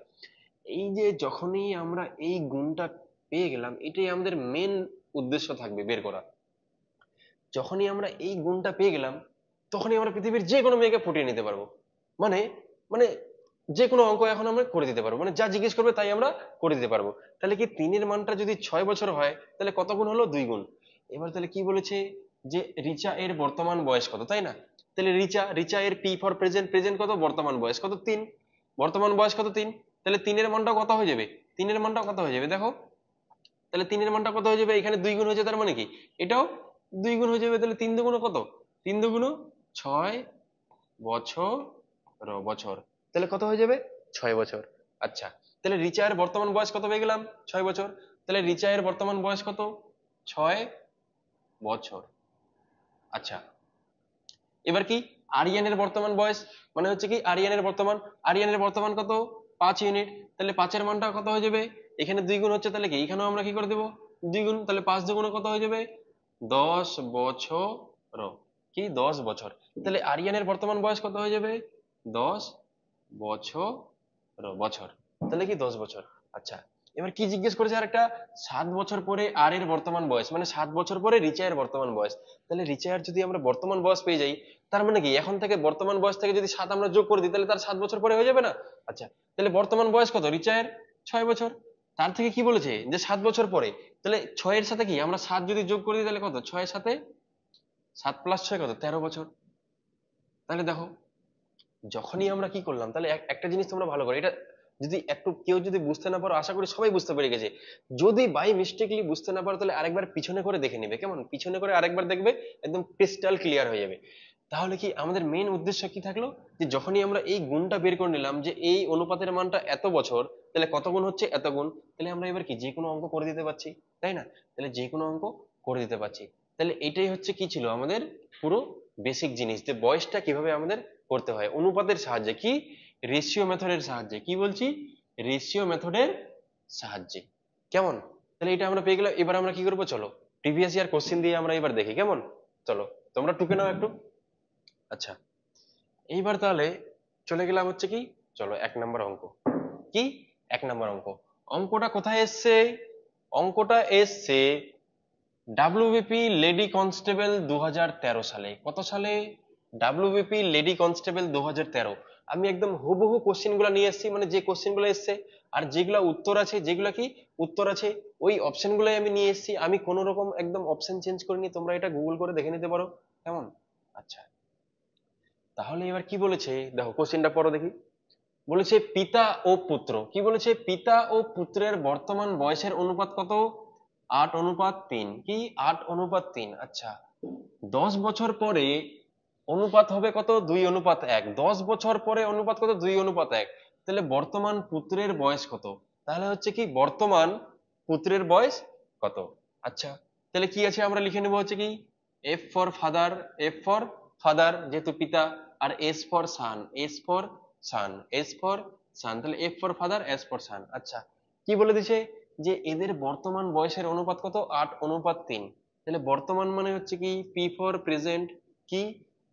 এই যে যখনই আমরা এই গুণটা পেয়ে গেলাম, এটাই আমাদের মেন উদ্দেশ্য থাকবে বের করা। যখনই আমরা এই গুণটা পেয়ে গেলাম, তখনই আমরা পৃথিবীর যে কোনো মেয়েকে পটিয়ে নিতে পারবো। মানে মানে যে কোনো অঙ্ক এখন আমরা করে দিতে পারবো, মানে যা জিজ্ঞেস করবে তাই আমরা করে দিতে পারবো। তাহলে কি 3-এর মানটা যদি 6 বছর হয়, তাহলে কত গুণ হলো, 2 গুণ। এবার তাহলে কি বলেছে, যে রিচা এর বর্তমান বয়স কত, তাই না। তাহলে রিচা রিচা এর পি ফর প্রেজেন্ট, প্রেজেন্ট কত, বর্তমান বয়স কত 3, বর্তমান বয়স কত 3, তাহলে 3-এর মানটাও কত হয়ে যাবে, 3-এর মানটাও কত হয়ে যাবে দেখো, তাহলে 3-এর মানটা কত হয়ে যাবে, এখানে 2 গুণ হয়েছে, তার মানে কি এটাও 2 গুণ হয়ে যাবে। তাহলে 3 দুগুণ কত, 3 দুগুণ 6 বছর, বছর, তাহলে কত হয়ে যাবে 6 বছর। আচ্ছা, তাহলে রিচা এর বর্তমান বয়স কত পেয়ে গেলাম, 6 বছর, তাহলে রিচা এর বর্তমান বয়স কত, 6 বছর। আচ্ছা, এবার কি আরিয়ানের বর্তমান বয়স, মানে হচ্ছে কি আরিয়ানের বর্তমান কত, 5 ইউনিট, তাহলে 5-এর মানটা কত হয়ে যাবে, এখানে 2 গুণ হচ্ছে, তাহলে কি এখানেও আমরা কি করে দেবো 2 গুণ, তাহলে 5 দুগুণে কত হয়ে যাবে 10 বছর, কি 10 বছর। তাহলে আরিয়ানের বর্তমান বয়স কত হয়ে যাবে 10 বছর, বছর, তাহলে কি 10 বছর। আচ্ছা, এবার কি জিজ্ঞেস করেছে আর একটা, 7 বছর পরে আর এর বর্তমান বয়স, মানে 7 বছর পরে রিচায়ের বর্তমান বয়স। তাহলে রিচায়ের যদি আমরা বর্তমান বয়স পেয়ে যাই, তার মানে কি এখন থেকে বর্তমান বয়স থেকে যদি 7 আমরা যোগ করে দিই, তাহলে তার 7 বছর পরে হয়ে যাবে না? আচ্ছা, তাহলে বর্তমান বয়স কত রিচায়ের? 6 বছর। তার থেকে কি বলেছে যে 7 বছর পরে, তাহলে 6 এর সাথে কি আমরা 7 যদি যোগ করে দিই, তাহলে কত, 6 এর সাথে 7 + 6 কত, 13 বছর। তাহলে দেখো, যখনই আমরা কি করলাম, তাহলে একটা জিনিস তোমরা ভালো করে এটা, যদি একটু কেউ যদি বুঝতে না পারো, আশা করি সবাই বুঝতে পেরে গেছে। যদি বাই মিস্টেকলি বুঝতে না পারো, তাহলে আরেকবার পিছনে করে দেখে নিবে, কেমন, পিছনে করে আরেকবার দেখবে, একদম ক্রিস্টাল ক্লিয়ার হয়ে যাবে। তাহলে কি আমাদের মেন উদ্দেশ্য কি থাকলো, যে যখনই আমরা এই গুণটা বের করে নিলাম যে এই অনুপাতের মানটা এত বছর, তাহলে কত গুণ হচ্ছে, এত গুণ, তাহলে আমরা এবার কি যে কোনো অঙ্ক করে দিতে পারছি, তাই না? তাহলে যে কোনো অঙ্ক করে দিতে পারছি। তাহলে এটাই হচ্ছে কি ছিল আমাদের পুরো বেসিক জিনিস, যে বয়সটা কিভাবে আমাদের করতে হয় অনুপাতের সাহায্যে, কি রেশিও মেথডের সাহায্যে, কি বলছি, রেশিও মেথডের সাহায্যে। কেমন? তাহলে এটা আমরা পেয়ে গেলাম। এবার আমরা কি করবো, চলো প্রিভিয়াস ইয়ার কোশ্চেন দিয়ে আমরা এবার দেখি, কেমন? চলো তোমরা টুকে নাও একটু। আচ্ছা, এইবার তাহলে চলে গেলাম হচ্ছে কি, চলো 1 নম্বর অঙ্ক। কি 1 নম্বর অঙ্ক? অঙ্কটা কোথায় এসছে? অঙ্কটা এসছে ডাব্লিউবিপি লেডি কনস্টেবল 2013 সালে। কত সালে? WBP lady constable 2013। আমি একদম হুবহু কোশ্চেন গুলা নিয়ে এসেছি, মানে যে কোশ্চেন গুলো এসছে আর যেগুলা উত্তর আছে, যেগুলা কি উত্তর আছে ওই অপশন গুলাই আমি নিয়ে এসেছি। আমি কোনো রকম একদম অপশন চেঞ্জ করিনি, তোমরা এটা গুগল করে দেখে নিতে পারো, কেমন? আচ্ছা, তাহলে এবার কি বলেছে দেখো, কোশ্চেনটা পড়ো দেখি। বলেছে পিতা ও পুত্র, কি বলেছে, পিতা ও পুত্রের বর্তমান বয়সের অনুপাত কত? 8:3। কি 8:3? আচ্ছা, 10 বছর পরে অনুপাত হবে কত? 2:1। 10 বছর পরে অনুপাত কত? 2:1। তাহলে বর্তমান পুত্রের বয়স কত? তাহলে হচ্ছে কি বর্তমান পুত্রের বয়স কত? আচ্ছা, তাহলে কি আছে আমরা লিখে নেবো হচ্ছে কি, F for father, F for father যেহেতু পিতা, আর S for son, S for son, S for son, তাহলে F for father, S for son. আচ্ছা, কি বলে দিছে যে এদের বর্তমান বয়সের অনুপাত কত? 8:3। তাহলে বর্তমান মানে হচ্ছে কি পি ফর প্রেজেন্ট, কি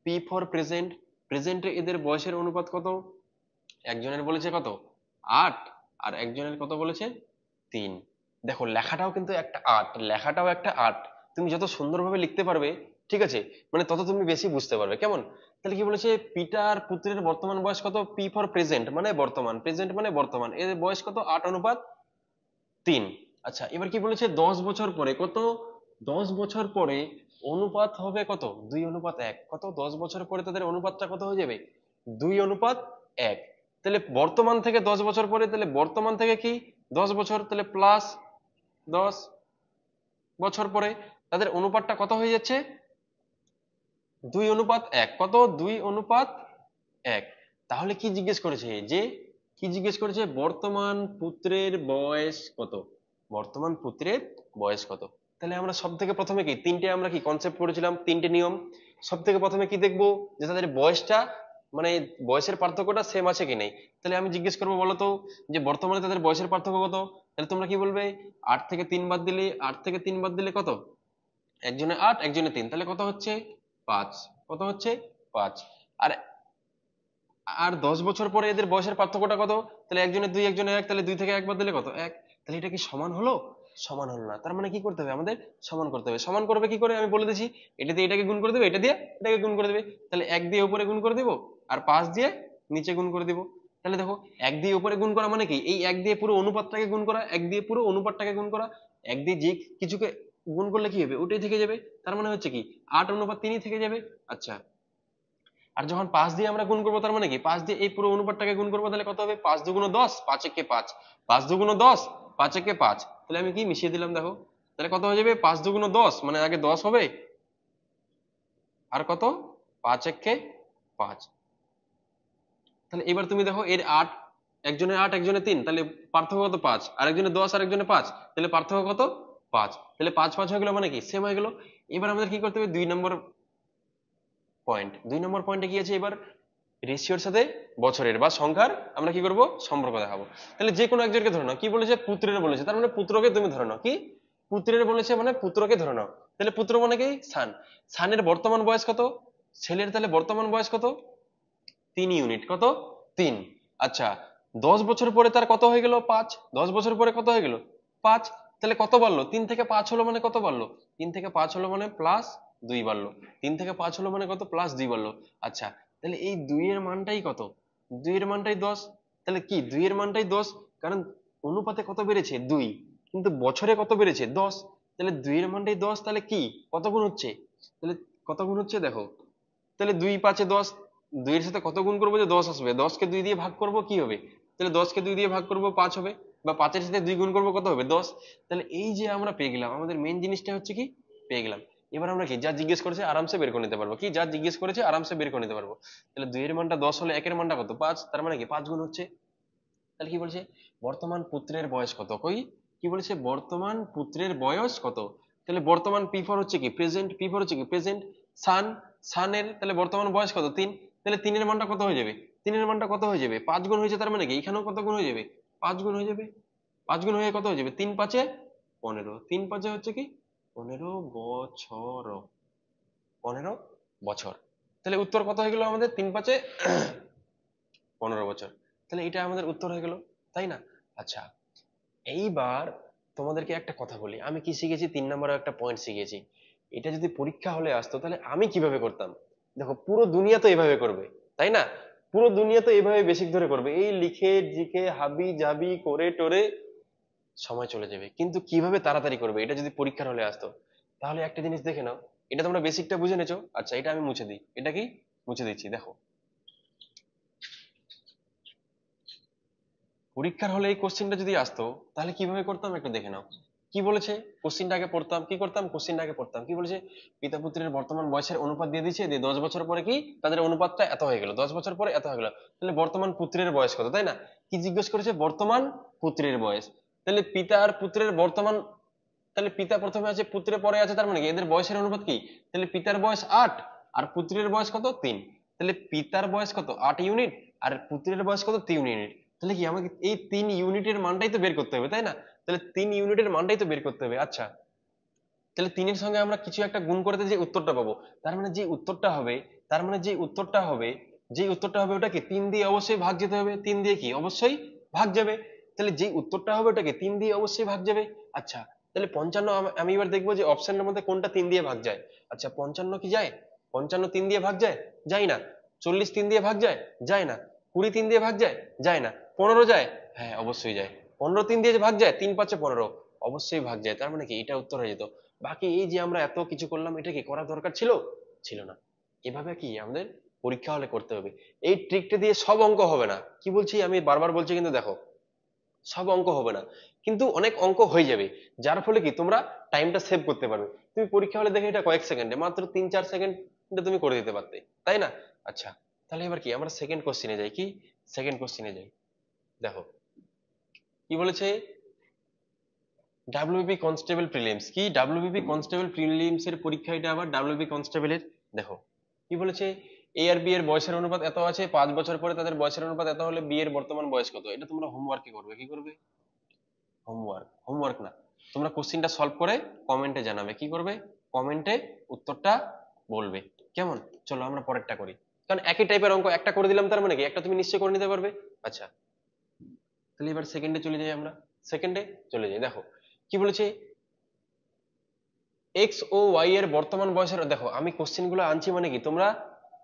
পি ফর প্রেজেন্ট, প্রেজেন্টে এদের বয়সের অনুপাত কত? একজনের বলেছে কত? 8, আর একজনের কত বলেছে? 3। দেখো লেখাটাও কিন্তু একটা আর্ট, লেখাটাও একটা আর্ট। তুমি যত সুন্দরভাবে লিখতে পারবে, ঠিক আছে, মানে তত তুমি বেশি বুঝতে পারবে, কেমন? তাহলে কি বলেছে, পিতার পুত্রের বর্তমান বয়স কত? পি ফর প্রেজেন্ট মানে বর্তমান, প্রেজেন্ট মানে বর্তমান, এর বয়স কত? 8:3। আচ্ছা, এবার কি বলেছে, 10 বছর পরে কত? 10 বছর পরে অনুপাত হবে কত? 2:1। কত? 10 বছর পরে তাদের অনুপাতটা কত হয়ে যাবে? 2:1। তাহলে বর্তমান থেকে 10 বছর পরে, তাহলে বর্তমান থেকে কি 10 বছর, তাহলে +10 বছর পরে তাদের অনুপাতটা কত হয়ে যাচ্ছে? 2:1। কত? 2:1। তাহলে কি জিজ্ঞেস করেছে, যে কি জিজ্ঞেস করেছে, বর্তমান পুত্রের বয়স কত? বর্তমান পুত্রের বয়স কত? তাহলে আমরা সব থেকে প্রথমে কি তিনটে আমরা কি কনসেপ্ট করেছিলাম, তিনটে নিয়ম। সব থেকে প্রথমে কি দেখবো, যে তাদের বয়সটা, মানে বয়সের পার্থক্যটা সেম আছে কি নেই। তাহলে আমি জিজ্ঞেস করবো, বলো তো, যে বর্তমানে তাদের বয়সের পার্থক্য কত? তাহলে তোমরা কি বলবে, 8 থেকে 3 বাদ দিলে, 8 থেকে 3 বাদ দিলে কত? একজনে 8, একজনে 3, তাহলে কত হচ্ছে? 5। কত হচ্ছে? 5। আর আর 10 বছর পরে এদের বয়সের পার্থক্যটা কত? তাহলে একজনের 2, একজনের 1, তাহলে 2 থেকে 1 বাদ দিলে কত? 1। তাহলে এটা কি সমান হলো? সমান হলো না। তার মানে কি করতে হবে আমাদের? সমান করতে হবে। সমান করবে কি করে আমি বলে দিছি, এটা দিয়ে এটাকে গুণ করে দেবে, এটা দিয়ে এটাকে গুণ করে দেবে। তাহলে 1 দিয়ে উপরে গুণ করে দিব, আর 5 দিয়ে নিচে গুণ করে দিব। তাহলে দেখো, 1 দিয়ে উপরে গুণ করা মানে কি, এই 1 দিয়ে পুরো অনুপাতটাকে গুণ করা, 1 দিয়ে পুরো অনুপাতটাকে গুণ করা। 1 দিয়ে যে কিছুকে গুণ করলে কি হবে, ওটাই থেকে যাবে। তার মানে হচ্ছে কি 8:3 থেকে যাবে। আচ্ছা, আর যখন 5 দিয়ে আমরা গুণ করবো, তার মানে কি 5 দিয়ে এই পুরো অনুপাতটাকে গুণ করবো, তাহলে কত হবে? 5 দুগুণ 10, 5 একে 5, 5 দুগুণ 10, 5 একে 5। তাহলে আমি কি মিশিয়ে দিলাম দেখো, তাহলে কত হয়ে যাবে? 5 দুগুণ 10, মানে আগে 10 হবে, আর কত? 5 একে 5। তাহলে এবার তুমি দেখো, এর 8, একজনের 8, একজনের 3, তাহলে পার্থক্য কত? 5। আর একজনের 10, আর একজনের 5, তাহলে পার্থক্য কত? 5। তাহলে 5 5 হয়ে গেল, মানে কি সেম হয়ে গেল। এবার আমাদের কি করতে হবে, 2 নম্বর পয়েন্ট, 2 নম্বর পয়েন্টে কি আছে, এবার রেশিওর সাথে বছরের বা সংখ্যার আমরা কি করব, সম্পর্ক দেখাবো। তাহলে যে কোনো একজনকে ধরে নাও, কি বলেছে, পুত্রের বলেছে, তার মানে পুত্রকে তুমি ধরে নাও, কি পুত্রের বলেছে মানে পুত্রকে ধরে নাও। তাহলে পুত্র মানে কি সান, সানের বর্তমান বয়স কত? ছেলের তাহলে বর্তমান বয়স কত? 3 ইউনিট, কত? 3। আচ্ছা, 10 বছর পরে তার কত হয়ে গেল 5, 10 বছর পরে কত হয়ে গেল 5, তাহলে কত বাড়লো 3 থেকে 5 হলো মানে কত বাড়লো 3 থেকে 5 হলো মানে প্লাস 2 বাড়লো, 3 থেকে 5 হলো মানে কত প্লাস 2 বাড়লো। আচ্ছা, তাহলে এই 2 এর মানটাই কত, 2 এর মানটাই 10, তাহলে কি 2 এর মানটাই 10, কারণ অনুপাতে কত বেড়েছে 2, কিন্তু বছরে কত বেড়েছে 10, তাহলে 2 এর মানটাই 10, তাহলে কি কত গুণ হচ্ছে, তাহলে কত গুণ হচ্ছে দেখো, তাহলে 2 5 এ 10, 2 এর সাথে কত গুণ করবো যে 10 আসবে, 10 কে 2 দিয়ে ভাগ করব কি হবে, তাহলে 10 কে 2 দিয়ে ভাগ করব 5 হবে, বা 5 এর সাথে 2 গুণ করব কত হবে 10, তাহলে এই যে আমরা পেয়ে গেলাম, আমাদের মেইন জিনিসটা হচ্ছে কি পেয়ে গেলাম। এবার আমরা কি যা জিজ্ঞেস করেছে আরামসে বের করে নিতে পারবো, কি যা জিজ্ঞেস করেছে আরামসে বের করে নিতে পারবো। তাহলে 2 এর মানটা 10 হলে 1 এর মানটা কত 5, তার মানে কি 5 গুণ হচ্ছে। তাহলে কি বলছে বর্তমান পুত্রের বয়স কত, কই কি বলেছে বর্তমান পুত্রের বয়স কত, তাহলে বর্তমান P4 হচ্ছে কি প্রেজেন্ট, P4 হচ্ছে কি প্রেজেন্ট, সান, সানের তাহলে বর্তমান বয়স কত 3, তাহলে 3 এর মানটা কত হয়ে যাবে, 3 এর মানটা কত হয়ে যাবে 5 গুণ হয়েছে, তার মানে কি এখানেও কত গুণ হয়ে যাবে 5 গুণ হয়ে যাবে, 5 গুণ হয়ে কত হয়ে যাবে 3 5 এ 15, 3 5 এ হচ্ছে কি 15 বছর, 15 বছর। তাহলে উত্তর কত হয়ে গেল আমাদের 3 5 এ 15 বছর, তাহলে এটা আমাদের উত্তর হয়ে গেল, তাই না? আচ্ছা, এইবার তোমাদেরকে একটা কথা বলি, আমি কি শিখেছি 3 নম্বরে একটা পয়েন্ট শিখেছি, এটা যদি পরীক্ষা হলে আসতো তাহলে আমি কিভাবে করতাম। দেখো পুরো দুনিয়া তো এভাবে করবে, তাই না? পুরো দুনিয়া তো এভাবে বেসিক ধরে করবে, এই লিখে জিখে হাবি জাবি করে টোরে সময় চলে যাবে, কিন্তু কিভাবে তাড়াতাড়ি করবে এটা যদি পরীক্ষার হলে আসতো। তাহলে একটা জিনিস দেখে নাও, এটা তোমরা বেসিকটা বুঝে নেছো, আচ্ছা এটা আমি মুছে দিই, এটা কি মুছে দিচ্ছি, দেখো পরীক্ষার হলে এই কোশ্চেনটা যদি আসতো তাহলে কিভাবে করতাম একটু দেখে নাও। কি বলেছে কোশ্চেনটা আগে পড়তাম, কি করতাম কোশ্চেনটা আগে পড়তাম, কি বলেছে পিতা পুত্রের বর্তমান বয়সের অনুপাত দিয়ে দিয়েছে, দিয়ে 10 বছর পরে কি তাদের অনুপাতটা এত হয়ে গেল, 10 বছর পরে এত হয়ে গেল, তাহলে বর্তমান পুত্রের বয়স কত, তাই না? কি জিজ্ঞেস করেছে বর্তমান পুত্রের বয়স, তাহলে পিতা আর পুত্রের বর্তমান, তাহলে পিতা প্রথমে আছে পুত্রের পরে আছে, তার মানে কি এদের বয়সের অনুপাত কি, তাহলে পিতার বয়স 8 আর পুত্রের বয়স কত 3, তাহলে পিতার বয়স কত 8 ইউনিট আর পুত্রের বয়স কত 3 ইউনিট, তাহলে কি আমাকে এই 3 ইউনিটের মানটাই তো বের করতে হবে, তাই না? তাহলে 3 ইউনিটের মানটাই তো বের করতে হবে। আচ্ছা, তাহলে 3-এর সঙ্গে আমরা কিছু একটা গুণ করে যে উত্তরটা পাবো, তার মানে যে উত্তরটা হবে, তার মানে যে উত্তরটা হবে, যে উত্তরটা হবে ওটাকে 3 দিয়ে অবশ্যই ভাগ যেতে হবে, 3 দিয়ে কি অবশ্যই ভাগ যাবে, তাহলে যে উত্তরটা হবে ওটাকে 3 দিয়ে অবশ্যই ভাগ যাবে। আচ্ছা, তাহলে 55 আমি এবার দেখবো যে অপশনের মধ্যে কোনটা 3 দিয়ে ভাগ যায়। আচ্ছা 55 কি যায়, 55 3 দিয়ে ভাগ যায়, যায় না। 40 3 দিয়ে ভাগ যায়, যায় না। 20 3 দিয়ে ভাগ যায়, যায় না। 15 যায়, হ্যাঁ অবশ্যই যায়। 15 3 দিয়ে ভাগ যায়, 3 5 15, অবশ্যই ভাগ যায়, তার মানে কি এটা উত্তর হয়ে যেত। বাকি এই যে আমরা এত কিছু করলাম এটা কি করার দরকার ছিল, ছিল না। এভাবে কি আমাদের পরীক্ষা হলে করতে হবে, এই ট্রিকটা দিয়ে সব অঙ্ক হবে না, কি বলছি আমি বারবার বলছি, কিন্তু দেখো সব অঙ্ক হবে না, কিন্তু অনেক অঙ্ক হয়ে যাবে, যার ফলে কি তোমরা টাইমটা সেভ করতে পারবে। তুমি পরীক্ষা হলে দেখে এটা কয়েক সেকেন্ডে, মাত্র 3 4 সেকেন্ডে তুমি করে দিতে পারতে, তাই না? আচ্ছা, তাহলে এবার কি আমরা সেকেন্ড কোশ্চেনে যাই, কি সেকেন্ড কোশ্চেনে যাই। দেখো কি বলেছে, ডাব্লিউবিপি কনস্টেবল প্রিলিমস, কি ডাব্লিউবিপি কনস্টেবল প্রিলিমস এর পরীক্ষা এটা, আবার ডাব্লিউবিপি কনস্টেবলের। দেখো কি বলেছে, এ আর বি এর বয়সের অনুপাত এত আছে, 5 বছর পরে তাদের বয়সের অনুপাত এত হলে বি এর বর্তমান বয়স কত, এটা তোমরা হোমওয়ার্কে করবে, কি করবে হোমওয়ার্ক, হোমওয়ার্ক না, তোমরা কোশ্চেনটা সলভ করে কমেন্টে জানাবে, কি করবে কমেন্টে উত্তরটা বলবে, কেমন? চলো আমরা পরেরটা করি, কারণ একই টাইপের অঙ্ক একটা করে দিলাম, তার মানে কি একটা তুমি নিশ্চয় করে নিতে পারবে। আচ্ছা, তাহলে এবার সেকেন্ডে চলে যাই, আমরা সেকেন্ডে চলে যাই। দেখো কি বলেছে, এক্স ও ওয়াই এর বর্তমান বয়সের, দেখো আমি কোশ্চেন গুলো আনছি মানে কি তোমরা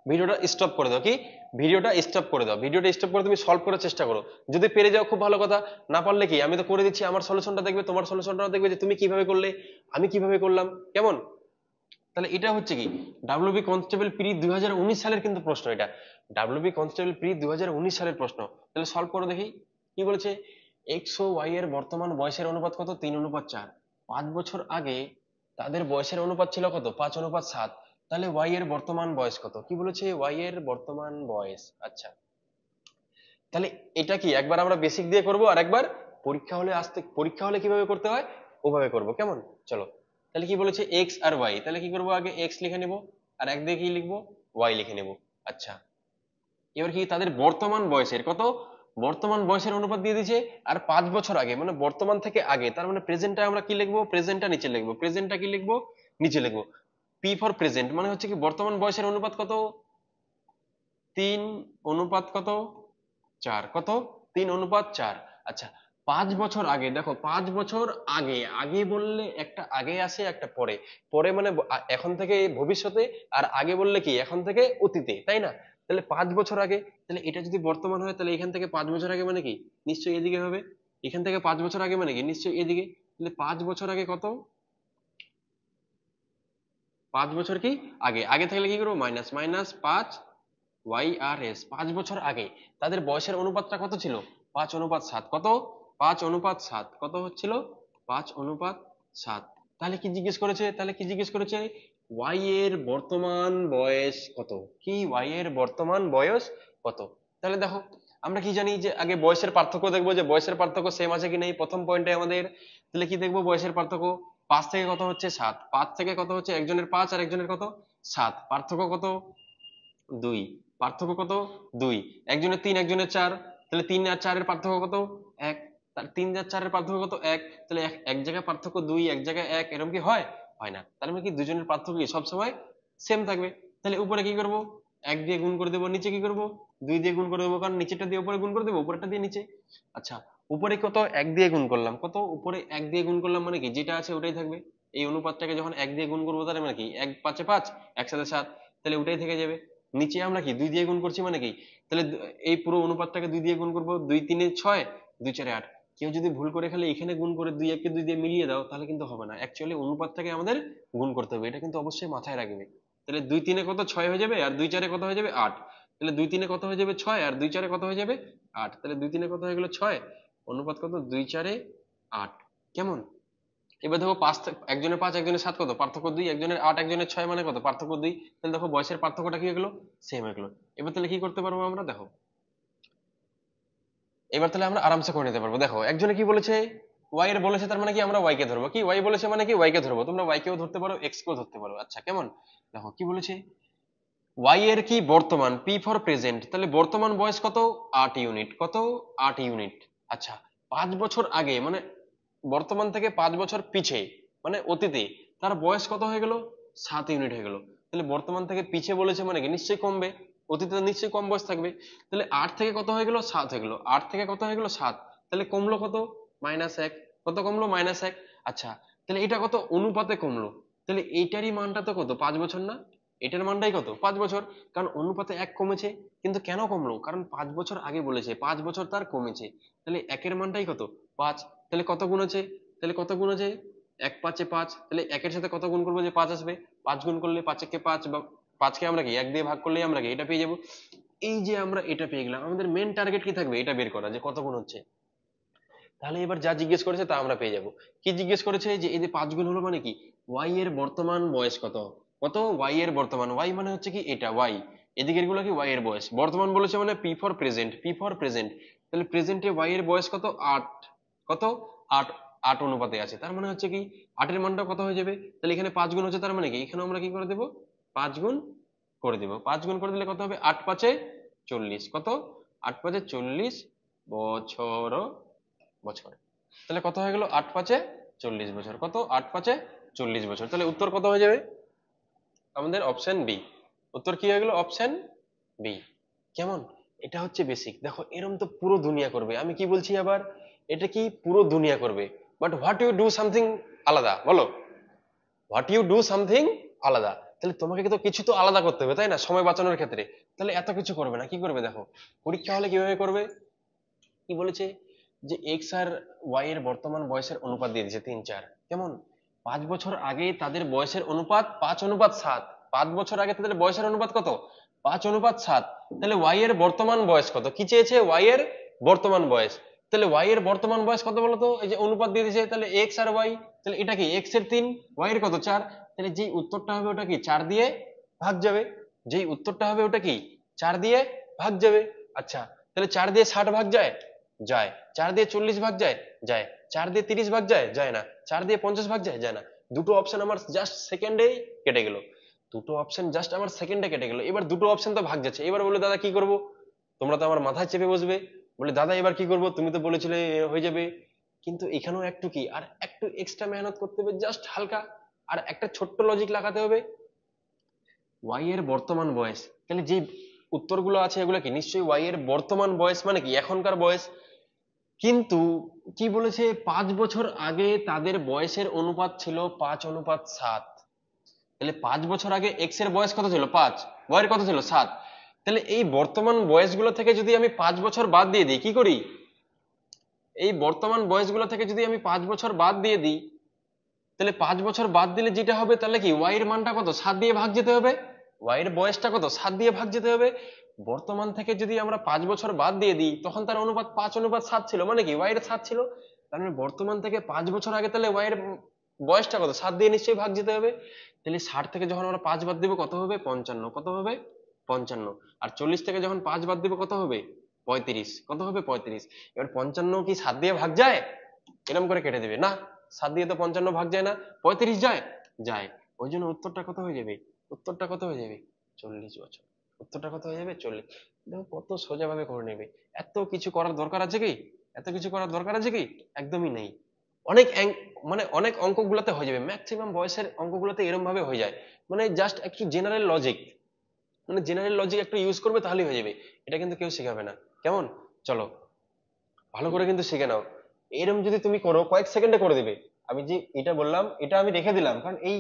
ভিডিওটা স্টপ করে দাও, কি ভিডিওটা স্টপ করে দাও, ভিডিওটা স্টপ করে তুমি সলভ করার চেষ্টা করো, যদি পেরে যাও খুব ভালো কথা, না পারলে কি আমি তো করে দিচ্ছি, আমার সলিউশনটা দেখবে, তোমার সলিউশনটাও দেখবে যে তুমি কিভাবে করলে আমি কিভাবে করলাম, কেমন? তাহলে এটা হচ্ছে কি ডাব্লিউবি কনস্টেবল প্রি 2019 সালের কিন্তু প্রশ্ন, এটা ডাব্লিউবি কনস্টেবল প্রি 2019 সালের প্রশ্ন। তাহলে সলভ করো দেখি, কি বলেছে, এক্স ও ওয়াই এর বর্তমান বয়সের অনুপাত কত, 3:4, 5 বছর আগে তাদের বয়সের অনুপাত ছিল কত, 5:7, তাহলে ওয়াই এর বর্তমান বয়স কত, কি বলেছে ওয়াই এর বর্তমান বয়স। আচ্ছা, তাহলে এটা কি একবার আমরা বেসিক দিয়ে করব, আর একবার পরীক্ষা হলে আসতে, পরীক্ষা হলে কিভাবে করতে হয় ওভাবে করব, কেমন? চলো, তাহলে কি বলেছে এক্স আর ওয়াই, তাহলে কি করব আগে এক্স লিখে নেব, আর একদিকে কি লিখবো ওয়াই লিখে নেব। আচ্ছা, এবার কি তাদের বর্তমান বয়সের কত, বর্তমান বয়সের অনুপাত দিয়ে দিয়েছে, আর 5 বছর আগে মানে বর্তমান থেকে আগে, তার মানে প্রেজেন্টটা আমরা কি লিখবো, প্রেজেন্টটা নিচে লিখবো, প্রেজেন্টটা কি লিখবো নিচে লিখবো। পি ফর প্রেজেন্ট মানে হচ্ছে কি বর্তমান বয়সের অনুপাত কত 3 অনুপাত কত 4, কত 3:4। আচ্ছা, 5 বছর আগে দেখো, 5 বছর আগে, আগে বললে একটা আগে আসে একটা পরে, পরে মানে এখন থেকে ভবিষ্যতে, আর আগে বললে কি এখন থেকে অতীতে, তাই না? তাহলে 5 বছর আগে, তাহলে এটা যদি বর্তমান হয় তাহলে এখান থেকে 5 বছর আগে মানে কি নিশ্চয়ই এদিকে হবে, এখান থেকে 5 বছর আগে মানে কি নিশ্চয়ই এদিকে। তাহলে 5 বছর আগে কত, 5 বছর কি আগে, আগে থাকলে কি করবো মাইনাস মাইনাস 5 YRS, 5 বছর আগে তাদের বয়সের অনুপাতটা কত ছিল, 5:7। কত, 5:7 কত হচ্ছিল, 5:7। তাহলে কি জিজ্ঞেস করেছে, তাহলে কি জিজ্ঞেস করেছে, ওয়াই এর বর্তমান বয়স কত, কি ওয়াই এর বর্তমান বয়স কত। তাহলে দেখো, আমরা কি জানি যে আগে বয়সের পার্থক্য দেখবো, যে বয়সের পার্থক্য সেম আছে কি নেই প্রথম পয়েন্টে আমাদের। তাহলে কি দেখবো বয়সের পার্থক্য, 5 থেকে কত হচ্ছে 7, 5 থেকে কত হচ্ছে একজনের 5 আর একজনের কত 7, পার্থক্য কত 2, পার্থক্য কত 2, একজনের 3 একজনের 4, তাহলে 3 আর 4 এর পার্থক্য কত 1, তার 3 আর 4 এর পার্থক্য কত 1, তাহলে এক জায়গায় পার্থক্য 2 এক জায়গায় 1, এরকম কি হয়, হয় না। তার মানে কি দুজনের পার্থক্য কি সবসময় সেম থাকবে। তাহলে উপরে কি করব, 1 দিয়ে গুণ করে দেবো, নিচে কি করব 2 দিয়ে গুণ করে দেবো, কারণ নিচেরটা দিয়ে উপরে গুণ করে দেবো, উপরেরটা দিয়ে নিচে। আচ্ছা, উপরে কত 1 দিয়ে গুণ করলাম, কত উপরে 1 দিয়ে গুণ করলাম মানে কি যেটা আছে ওটাই থাকবে। এই অনুপাতটাকে যখন 1 দিয়ে গুণ করবো তাহলে মানে কি 1 5 5, একসাথে 7, তাহলে ওটাই থেকে যাবে। নিচে আমরা কি 2 দিয়ে গুণ করছি মানে কি, তাহলে এই পুরো অনুপাতটাকে 2 দিয়ে গুণ করবো, 2 3 6, 2 4 8। কেউ যদি ভুল করে খালি এখানে গুণ করে 2 1 কে 2 দিয়ে মিলিয়ে দাও তাহলে কিন্তু হবে না, অ্যাকচুয়ালি অনুপাতটাকে আমাদের গুণ করতে হবে, এটা কিন্তু অবশ্যই মাথায় রাখবে। তাহলে 2 3 কত 6 হয়ে যাবে, আর 2 4 কত হয়ে যাবে 8, তাহলে 2 3 কত হয়ে যাবে 6, আর 2 4 কত হয়ে যাবে 8, তাহলে 2 3 কত হয়ে গেল 6, অনুপাত কত 2 4 8। কেমন, এবার দেখো 5, একজনের 5 একজনের 7 কত পার্থক্য 2, একজনের 8 একজনের 6 মানে কত পার্থক্য 2, তাহলে দেখো বয়সের পার্থক্যটা কি হয়ে গেলো, সেম হয়ে গেলো। এবার তাহলে কি করতে পারবো আমরা, দেখো এবার তাহলে আমরা আরামসে করে নিতে পারবো। দেখো একজনে কি বলেছে, ওয়াই এর বলেছে, তার মানে কি আমরা ওয়াই কে ধরবো, কি ওয়াই বলেছে মানে কি ওয়াই কে ধরবো, তোমরা ওয়াই কেও ধরতে পারো এক্স কেও ধরতে পারো। আচ্ছা কেমন, দেখো কি বলেছে, ওয়াই এর কি বর্তমান, পি ফর প্রেজেন্ট, তাহলে বর্তমান বয়স কত 8 ইউনিট, কত 8 ইউনিট। আচ্ছা, 5 বছর আগে মানে বর্তমান থেকে 5 বছর পিছে মানে অতীতে, তার বয়স কত হয়ে গেল 7 ইউনিট হয়ে গেল। তাহলে বর্তমান থেকে পিছে বলেছে মানে কি নিশ্চয়ই কমবে, অতীতে নিশ্চয়ই কম বয়স থাকবে। তাহলে 8 থেকে কত হয়ে গেল 7 হয়ে গেল, 8 থেকে কত হয়ে গেল 7, তাহলে কমলো কত -1, কত কমলো -1। আচ্ছা, তাহলে এটা কত অনুপাতে কমলো, তাহলে এইটারই মানটা তো কত 5 বছর না, এটার মানটাই কত 5 বছর, কারণ অনুপাতে 1 কমেছে। কিন্তু কেন কমলো, কারণ 5 বছর আগে বলেছে, 5 বছর তার কমেছে, তাহলে একের মানটাই কত 5। তাহলে কত গুণ আছে, তাহলে কত গুণ আছে 1 5 এ 5, তাহলে একের সাথে কত গুণ করবো যে 5 আসবে, 5 গুণ করলে 5 একে 5, বা 5 কে আমরা কি 1 দিয়ে ভাগ করলেই আমরা কি এটা পেয়ে যাবো। এই যে আমরা এটা পেয়ে গেলাম, আমাদের মেন টার্গেট কি থাকবে এটা বের করা যে কত গুণ হচ্ছে। তাহলে এবার যা জিজ্ঞেস করেছে তা আমরা পেয়ে যাব। কি জিজ্ঞেস করেছে, যে এই যে 5 গুণ হলো মানে কি ওয়াই এর বর্তমান বয়স কত, কত ওয়াই এর বর্তমান, ওয়াই মানে হচ্ছে কি এটা ওয়াই, এদিকের গুলো কি ওয়াই এর বয়স, বর্তমান বলেছে মানে P for present, P for present, তাহলে প্রেজেন্টে ওয়াই এর বয়স কত 8, কত 8, 8 অনুপাতে আছে, তার মানে হচ্ছে কি 8 এর মানটা কত হয়ে যাবে, তাহলে এখানে 5 গুণ হচ্ছে, তার মানে কি এখানে আমরা কি করে দেব 5 গুণ করে দেব, 5 গুণ করে দিলে কত হবে 8 5 এ 40, কত 8 5 এ 40 বছর, বছর। তাহলে কত হয়ে গেল 8 5 এ 40 বছর, কত 8 5 এ 40 বছর। তাহলে উত্তর কত হয়ে যাবে আমাদের, অপশন বি। উত্তর কি হয়ে গেল অপশন বি। কেমন, এটা হচ্ছে বেসিক। দেখো এরম তো পুরো দুনিয়া করবে, আমি কি বলছি আবার, এটা কি পুরো দুনিয়া করবে, but what you do something আলাদা, বলো হোয়াট ইউ ডু সামথিং আলাদা। তাহলে তোমাকে তো কিছু তো আলাদা করতে হবে তাই না, সময় বাঁচানোর ক্ষেত্রে। তাহলে এত কিছু করবে না, কি করবে দেখো, পরীক্ষা হলে কিভাবে করবে, কি বলেছে, যে এক্স আর ওয়াই এর বর্তমান বয়সের অনুপাত দিয়ে দিয়েছে 3 4, কেমন 5 বছর আগে তাদের বয়সের অনুপাত 5:7, 5 বছর আগে তাদের বয়সের অনুপাত কত 5:7, তাহলে ওয়াই এর বর্তমান বয়স কত, কি চেয়েছে ওয়াই এর বর্তমান বয়স, তাহলে ওয়াই এর বর্তমান বয়স কত বলতো, এই যে অনুপাত দিয়ে দিয়েছে, তাহলে এক্স আর ওয়াই, তাহলে এটা কি এক্স এর 3, ওয়াই এর কত 4, তাহলে যেই উত্তরটা হবে ওটা কি 4 দিয়ে ভাগ যাবে, যেই উত্তরটা হবে ওটা কি 4 দিয়ে ভাগ যাবে। আচ্ছা, তাহলে 4 দিয়ে 60 ভাগ যায়, যায়, 4 দিয়ে 40 ভাগ যায়, যায়, 4 দিয়ে 30 ভাগ যায়, যায় না, 4 দিয়ে 50 ভাগ যায়, যায় না। দুটো অপশন আমার জাস্ট সেকেন্ডেই কেটে গেল, দুটো অপশন জাস্ট আমার সেকেন্ডে কেটে গেল। এবার দুটো অপশন তো ভাগ যাচ্ছে, এবার বলে দাদা কি করব, তোমরা তো আমার মাথায় চেপে বসবে, বলে দাদা এবার কি করব, তুমি তো বলেছিলে হয়ে যাবে, কিন্তু এখানেও একটু কি আর একটু এক্সট্রা মেহনত করতে হবে, জাস্ট হালকা, আর একটা ছোট্ট লজিক লাগাতে হবে। ওয়াই এর বর্তমান বয়স, তাহলে যে উত্তরগুলো আছে এগুলো কি নিশ্চয়ই ওয়াই এর বর্তমান বয়স, মানে কি এখনকার বয়স। কিন্তু কি বলেছে, 5 বছর আগে তাদের বয়সের অনুপাত ছিল 5:7। তাহলে 5 বছর আগে এক্স এর বয়স কত ছিল 5, ওয়াই এর কত ছিল 7। তাহলে এই বর্তমান বয়সগুলো থেকে যদি আমি 5 বছর বাদ দিয়ে দিই, কি করি, এই বর্তমান বয়সগুলো থেকে যদি আমি 5 বছর বাদ দিয়ে দিই, তাহলে 5 বছর বাদ দিলে যেটা হবে, তাহলে কি ওয়াই এর মানটা কত 7 দিয়ে ভাগ যেতে হবে, ওয়াই এর বয়সটা কত 7 দিয়ে ভাগ যেতে হবে। বর্তমান থেকে যদি আমরা 5 বছর বাদ দিয়ে দিই, তখন তার অনুপাত 5:7 ছিল, মানে কি ওয়াই এর 7 ছিল। তার মানে বর্তমান থেকে 5 বছর আগে তাহলে ওয়াই এর বয়সটা কত 7 দিয়ে নিশ্চয়ই ভাগ যেতে হবে। তাহলে 60 থেকে যখন আমরা 5 বাদ দিব কত হবে 55, কত হবে 55। আর 40 থেকে যখন 5 বাদ দিব কত হবে 35, কত হবে 35। এবার 55 কি 7 দিয়ে ভাগ যায়, এরকম করে কেটে দিবে না, 7 দিয়ে তো 55 ভাগ যায় না, 35 যায়, যায়। ওই জন্য উত্তরটা কত হয়ে যাবে, উত্তরটা কত হয়ে যাবে 40 বছর। উত্তরটা কত হয়ে যাবে 40। দেখো কত সোজা ভাবে করে নেবে। এত কিছু করার দরকার আছে কি, এত কিছু করার দরকার আছে কি, একদমই নেই। অনেক মানে অনেক অঙ্কগুলোতে হয়ে যাবে, ম্যাক্সিমাম বয়সের অঙ্কগুলোতে এরকম ভাবে হয়ে যায়। মানে জাস্ট একটু জেনারেল লজিক, মানে জেনারেল লজিক একটু ইউজ করবে তাহলেই হয়ে যাবে। এটা কিন্তু কেউ শেখাবে না, কেমন? চলো ভালো করে কিন্তু শিখে নাও। এরকম যদি তুমি করো কয়েক সেকেন্ডে করে দিবে। আমি যে এটা বললাম এটা আমি রেখে দিলাম, কারণ এই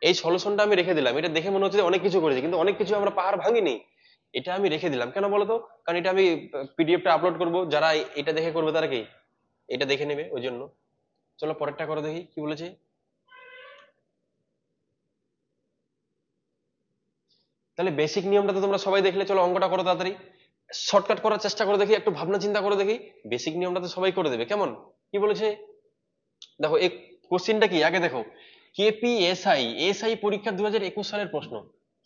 এই সলিউশনটা আমি রেখে দিলাম। এটা দেখে মনে হচ্ছে যে অনেক কিছু করেছি, কিন্তু অনেক কিছু আমরা পাহাড় ভাঙিনি। এটা আমি রেখে দিলাম কেন বলো তো, কারণ এটা আমি পিডিএফটা আপলোড করব, যারা এটা দেখে করবে তারা কি এটা দেখে নেবে, ওই জন্য। চলো পরেরটা করে দেখি কি বলেছে। তাহলে বেসিক নিয়মটা তো তোমরা সবাই দেখলে, চলো অঙ্কটা করো তাড়াতাড়ি। শর্টকাট করার চেষ্টা করে দেখি, একটু ভাবনা চিন্তা করে দেখি। বেসিক নিয়মটা তো সবাই করে দেবে, কেমন? কি বলেছে দেখো, এই কোশ্চিনটা কি আগে দেখো। কেপিএসআই এসআই পরীক্ষা 2021 সালের প্রশ্ন।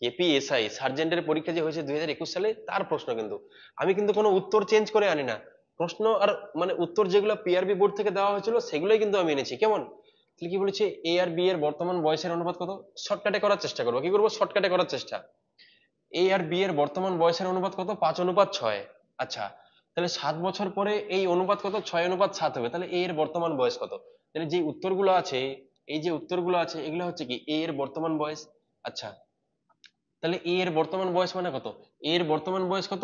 কেপিএসআই সার্জেন্টের পরীক্ষা যে হয়েছে 2021 সালে, তার প্রশ্ন কিন্তু। আমি কিন্তু কোনো উত্তর চেঞ্জ করে আনি না, প্রশ্ন আর মানে উত্তর যেগুলো পিআরবি বোর্ড থেকে দেওয়া হয়েছিল সেগুলোই কিন্তু আমি এনেছি, কেমন? তাহলে কি বলেছে, এ আর বি এর বর্তমান বয়সের অনুপাত কত। শর্টকাটে করার চেষ্টা করবো, কি করবো শর্টকাটে করার চেষ্টা। এ আর বি এর বর্তমান বয়সের অনুপাত কত 5:6। আচ্ছা, তাহলে 7 বছর পরে এই অনুপাত কত 6:7 হবে। তাহলে এ এর বর্তমান বয়স কত। তাহলে যে উত্তরগুলো আছে, এই যে উত্তরগুলো আছে এগুলো হচ্ছে কি এ এর বর্তমান বয়স। আচ্ছা, তাহলে এ এর বর্তমান বয়স মানে কত, এ এর বর্তমান বয়স কত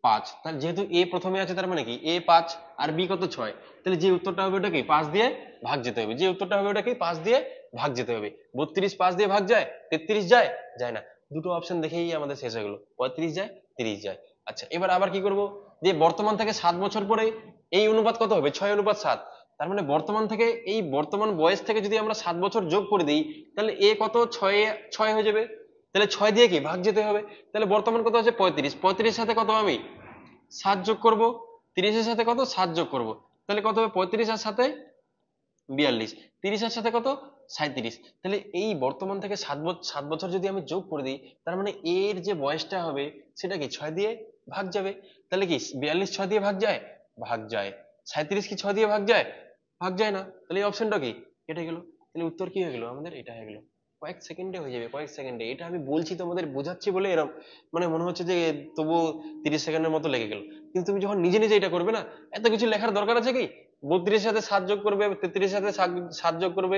5। তাহলে যেহেতু এ প্রথমে আছে তার মানে কি এ 5 আর বি কত 6। তাহলে যে উত্তরটা হবে ওটা কি 5 দিয়ে ভাগ যেতে হবে, যে উত্তরটা হবে ওটা কি 5 দিয়ে ভাগ যেতে হবে। 32 5 দিয়ে ভাগ যায়, 33 যায়, যায় না। দুটো অপশন দেখেই আমাদের শেষ হয়ে গেল, 35 যায় 30 যায়। আচ্ছা, এবার আবার কি করব, যে বর্তমান থেকে 7 বছর পরে এই অনুপাত কত হবে 6:7। তার মানে বর্তমান থেকে এই বর্তমান বয়স থেকে যদি আমরা 7 বছর যোগ করে দিই, তাহলে এ কত 6 6 হয়ে যাবে। তাহলে 6 দিয়ে কি ভাগ যেতে হবে। তাহলে বর্তমান কত আছে 35, 35 সাথে কত আমি 7 যোগ করব, 30 এর সাথে কত 7 যোগ করব, তাহলে কত হবে 35 আর সাথে 42, 30 এর সাথে কত 37। তাহলে এই বর্তমান থেকে 7 বছর যদি আমি যোগ করে দিই, তার মানে এর যে বয়সটা হবে সেটা কি 6 দিয়ে ভাগ যাবে। তাহলে কি 42 6 দিয়ে ভাগ যায়, ভাগ যায়। 37 কি 6 দিয়ে ভাগ যায়, ভাগ যায় না। তাহলে এই অপশনটা কি কেটে গেল। তাহলে উত্তর কি হয়ে গেল আমাদের, এটা হয়ে গেল। কয়েক সেকেন্ডে হয়ে যাবে, কয়েক সেকেন্ডে। এটা আমি বলছি তোমাদের বোঝাচ্ছি বলে এরকম মানে মনে হচ্ছে যে তবু 30 সেকেন্ডের মতো লেগে গেল। কিন্তু তুমি যখন নিজে নিজে এটা করবে না, এত কিছু লেখার দরকার আছে কি। 32 এর সাথে 7 যোগ করবে, 33 এর সাথে 7 যোগ করবে,